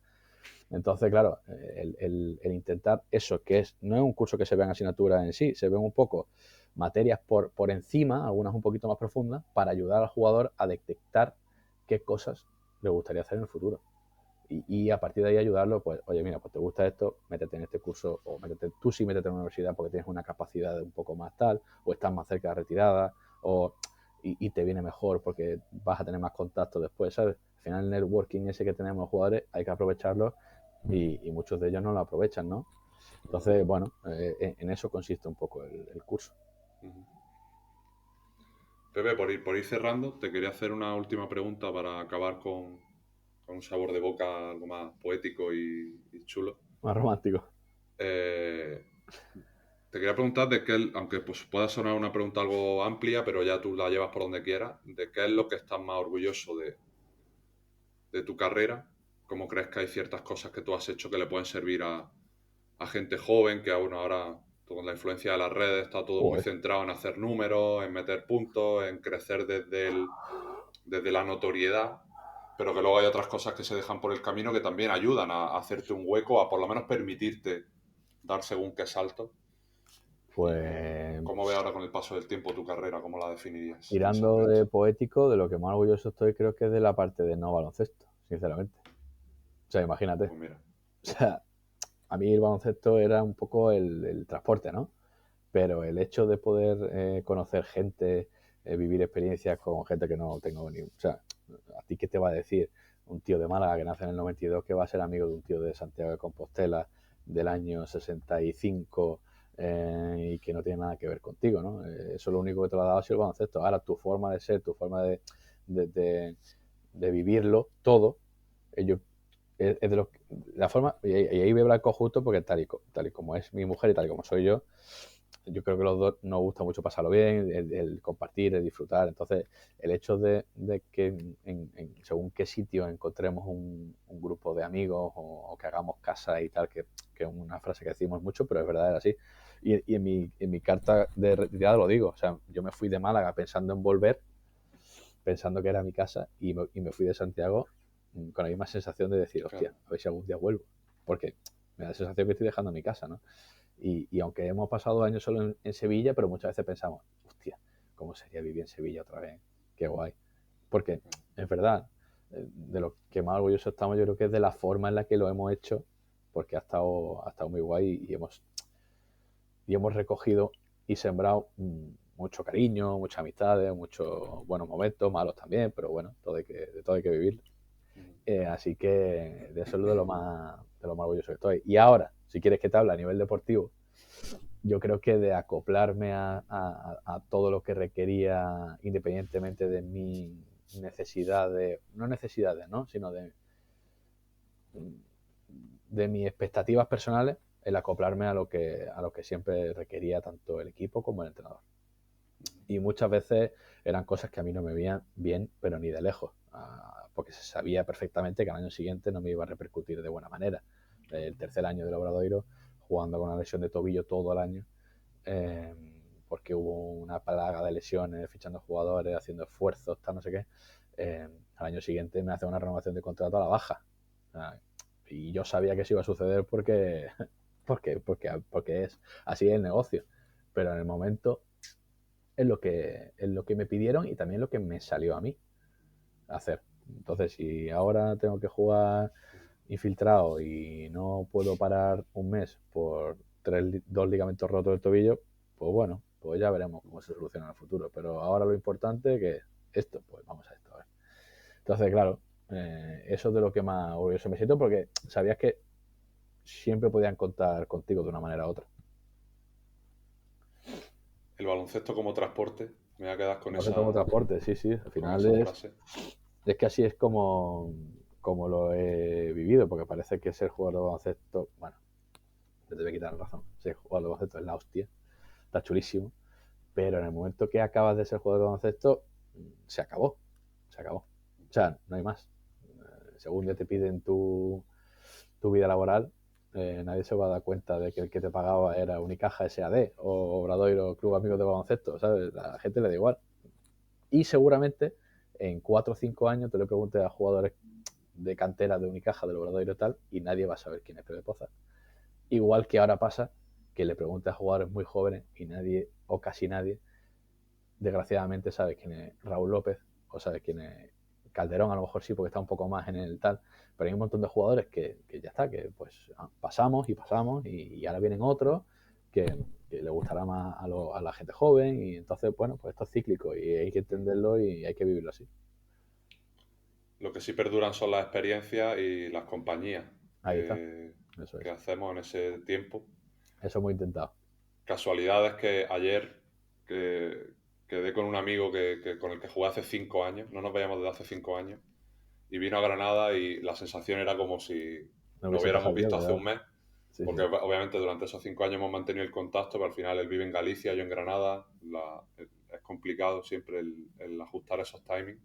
Entonces, claro, el intentar eso, no es un curso que se vean asignaturas en sí, se ven un poco materias por encima, algunas un poquito más profundas, para ayudar al jugador a detectar qué cosas le gustaría hacer en el futuro. Y a partir de ahí ayudarlo, pues, oye, mira, pues te gusta esto, métete en este curso, o métete en una universidad porque tienes una capacidad un poco más tal, o estás más cerca de retirada, y te viene mejor porque vas a tener más contacto después, ¿sabes? Al final el networking ese que tenemos los jugadores hay que aprovecharlo y muchos de ellos no lo aprovechan, ¿no? Entonces, bueno, en eso consiste un poco el curso. Pepe, por ir cerrando, te quería hacer una última pregunta para acabar con un sabor de boca algo más poético y chulo. Más romántico. Te quería preguntar de qué, aunque pues pueda sonar una pregunta algo amplia, pero ya tú la llevas por donde quieras, de qué es lo que estás más orgulloso de tu carrera, cómo crees que hay ciertas cosas que tú has hecho que le pueden servir a gente joven, que bueno, ahora con la influencia de las redes está todo muy centrado en hacer números, en meter puntos, en crecer desde la notoriedad, pero que luego hay otras cosas que se dejan por el camino que también ayudan a hacerte un hueco, a por lo menos permitirte dar según qué salto. Pues, ¿Cómo ves ahora con el paso del tiempo tu carrera? ¿Cómo la definirías? tirando de poético, de lo que más orgulloso estoy creo que es de la parte de no baloncesto, sinceramente. O sea, imagínate. Pues mira. O sea, a mí el baloncesto era un poco el transporte, ¿no? Pero el hecho de poder conocer gente, vivir experiencias con gente que no tengo ni... O sea, ¿a ti qué te va a decir un tío de Málaga que nace en el 92 que va a ser amigo de un tío de Santiago de Compostela del año 65 y que no tiene nada que ver contigo, ¿no? Eso lo único que te lo ha dado ha sido el baloncesto. Ahora tu forma de ser, tu forma de vivirlo, todo, ellos es de los, la forma, y ahí veo blanco justo porque tal y como es mi mujer y tal y como soy yo creo que los dos nos gusta mucho pasarlo bien, el compartir, el disfrutar. Entonces, el hecho de que según qué sitio encontremos un grupo de amigos o que hagamos casa y tal, que es una frase que decimos mucho, pero es verdad, era así. Y en mi carta de retirada lo digo, o sea, yo me fui de Málaga pensando en volver, pensando que era mi casa, y me fui de Santiago con la misma sensación de decir, hostia, a ver si algún día vuelvo. Porque me da la sensación que estoy dejando mi casa, ¿no? Y aunque hemos pasado años solo en Sevilla, pero muchas veces pensamos, hostia, ¿cómo sería vivir en Sevilla otra vez? Qué guay. Porque es verdad, de lo que más orgulloso estamos yo creo que es de la forma en la que lo hemos hecho, porque ha estado muy guay y hemos recogido y sembrado mucho cariño, muchas amistades, muchos buenos momentos, malos también, pero bueno, de todo hay que vivir. Así que de eso es de lo más orgulloso que estoy. Y ahora, si quieres que te hable a nivel deportivo, yo creo que de acoplarme a todo lo que requería, independientemente de mi no necesidades, ¿no? Sino de mis expectativas personales, el acoplarme a lo que siempre requería tanto el equipo como el entrenador. Y muchas veces eran cosas que a mí no me veían bien, pero ni de lejos, porque se sabía perfectamente que al año siguiente no me iba a repercutir de buena manera. El tercer año del Obradoiro, jugando con una lesión de tobillo todo el año, porque hubo una plaga de lesiones, fichando jugadores, haciendo esfuerzos, tal, no sé qué. Al año siguiente me hace una renovación de contrato a la baja. Y yo sabía que eso iba a suceder porque es así el negocio. Pero en el momento es lo que me pidieron y también lo que me salió a mí hacer. Entonces, si ahora tengo que jugar infiltrado y no puedo parar un mes por 2 ligamentos rotos del tobillo, pues bueno, pues ya veremos cómo se soluciona en el futuro. Pero ahora lo importante que es esto, pues vamos a esto. A ver. Entonces, claro, eso es de lo que más orgulloso me siento, porque sabías que siempre podían contar contigo de una manera u otra. El baloncesto como transporte, me voy a quedar con esa. Como transporte, sí. Al final es que así es como lo he vivido, porque parece que ser jugador de baloncesto, bueno, te debe quitar la razón, ser jugador de baloncesto es la hostia, está chulísimo, pero en el momento que acabas de ser jugador de baloncesto, se acabó. O sea, no hay más. Según ya te piden tu vida laboral, nadie se va a dar cuenta de que el que te pagaba era Unicaja SAD o Obradoiro Club Amigos de Baloncesto, ¿sabes? A la gente le da igual. Y seguramente en 4 o 5 años te le preguntes a jugadores de cantera de Unicaja, del Obradoiro y tal, y nadie va a saber quién es Pepe Poza. Igual que ahora pasa que le preguntes a jugadores muy jóvenes y nadie, o casi nadie, desgraciadamente sabe quién es Raúl López o sabe quién es Calderón, a lo mejor sí, porque está un poco más en el tal, pero hay un montón de jugadores que ya está, que pues pasamos y ahora vienen otros que le gustará más a la gente joven, y entonces, bueno, pues esto es cíclico y hay que entenderlo y hay que vivirlo así. Lo que sí perduran son las experiencias y las compañías que hacemos en ese tiempo. Eso hemos intentado. Casualidad es que ayer quedé con un amigo con el que jugué hace 5 años, no nos veíamos desde hace 5 años, y vino a Granada y la sensación era como si lo hubiéramos visto hace un mes, porque obviamente durante esos 5 años hemos mantenido el contacto, pero al final él vive en Galicia, yo en Granada, es complicado siempre el ajustar esos timings.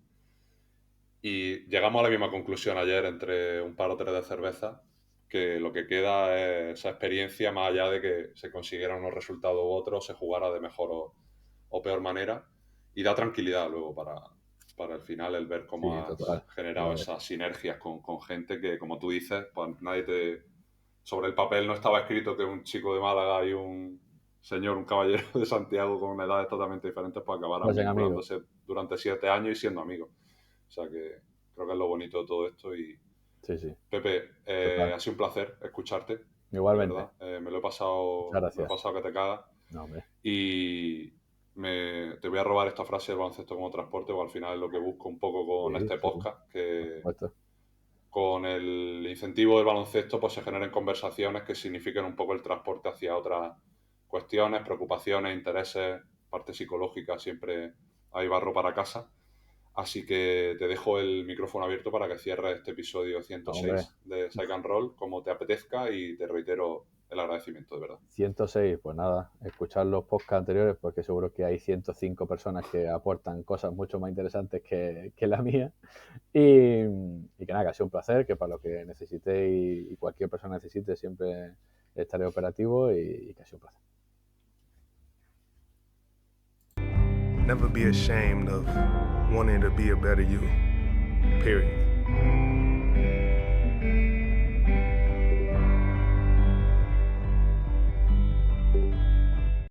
Y llegamos a la misma conclusión ayer entre un par o tres de cerveza, que lo que queda es esa experiencia, más allá de que se consiguieran unos resultados u otros, se jugara de mejor o peor manera, y da tranquilidad luego para el final el ver cómo has generado esas sinergias con gente que, como tú dices, pues sobre el papel no estaba escrito que un chico de Málaga y un señor, un caballero de Santiago con edades totalmente diferentes, pues acabaran vinculándose durante 7 años y siendo amigos. O sea que creo que es lo bonito de todo esto. Y Pepe, ha sido un placer escucharte. Igualmente. Me lo he pasado que te cagas. No, hombre. Y te voy a robar esta frase del baloncesto como transporte, porque al final es lo que busco un poco con este podcast, que con el incentivo del baloncesto pues se generen conversaciones que signifiquen un poco el transporte hacia otras cuestiones, preocupaciones, intereses, parte psicológica, siempre hay barro para casa. Así que te dejo el micrófono abierto para que cierres este episodio 106 de Psych and Roll como te apetezca, y te reitero el agradecimiento, de verdad. 106, pues nada, escuchar los podcasts anteriores, porque seguro que hay 105 personas que aportan cosas mucho más interesantes que la mía. Y que nada, que ha sido un placer, que para lo que necesitéis y cualquier persona necesite siempre estaré operativo, y que ha sido un placer. Never be ashamed of wanting to be a better you, period.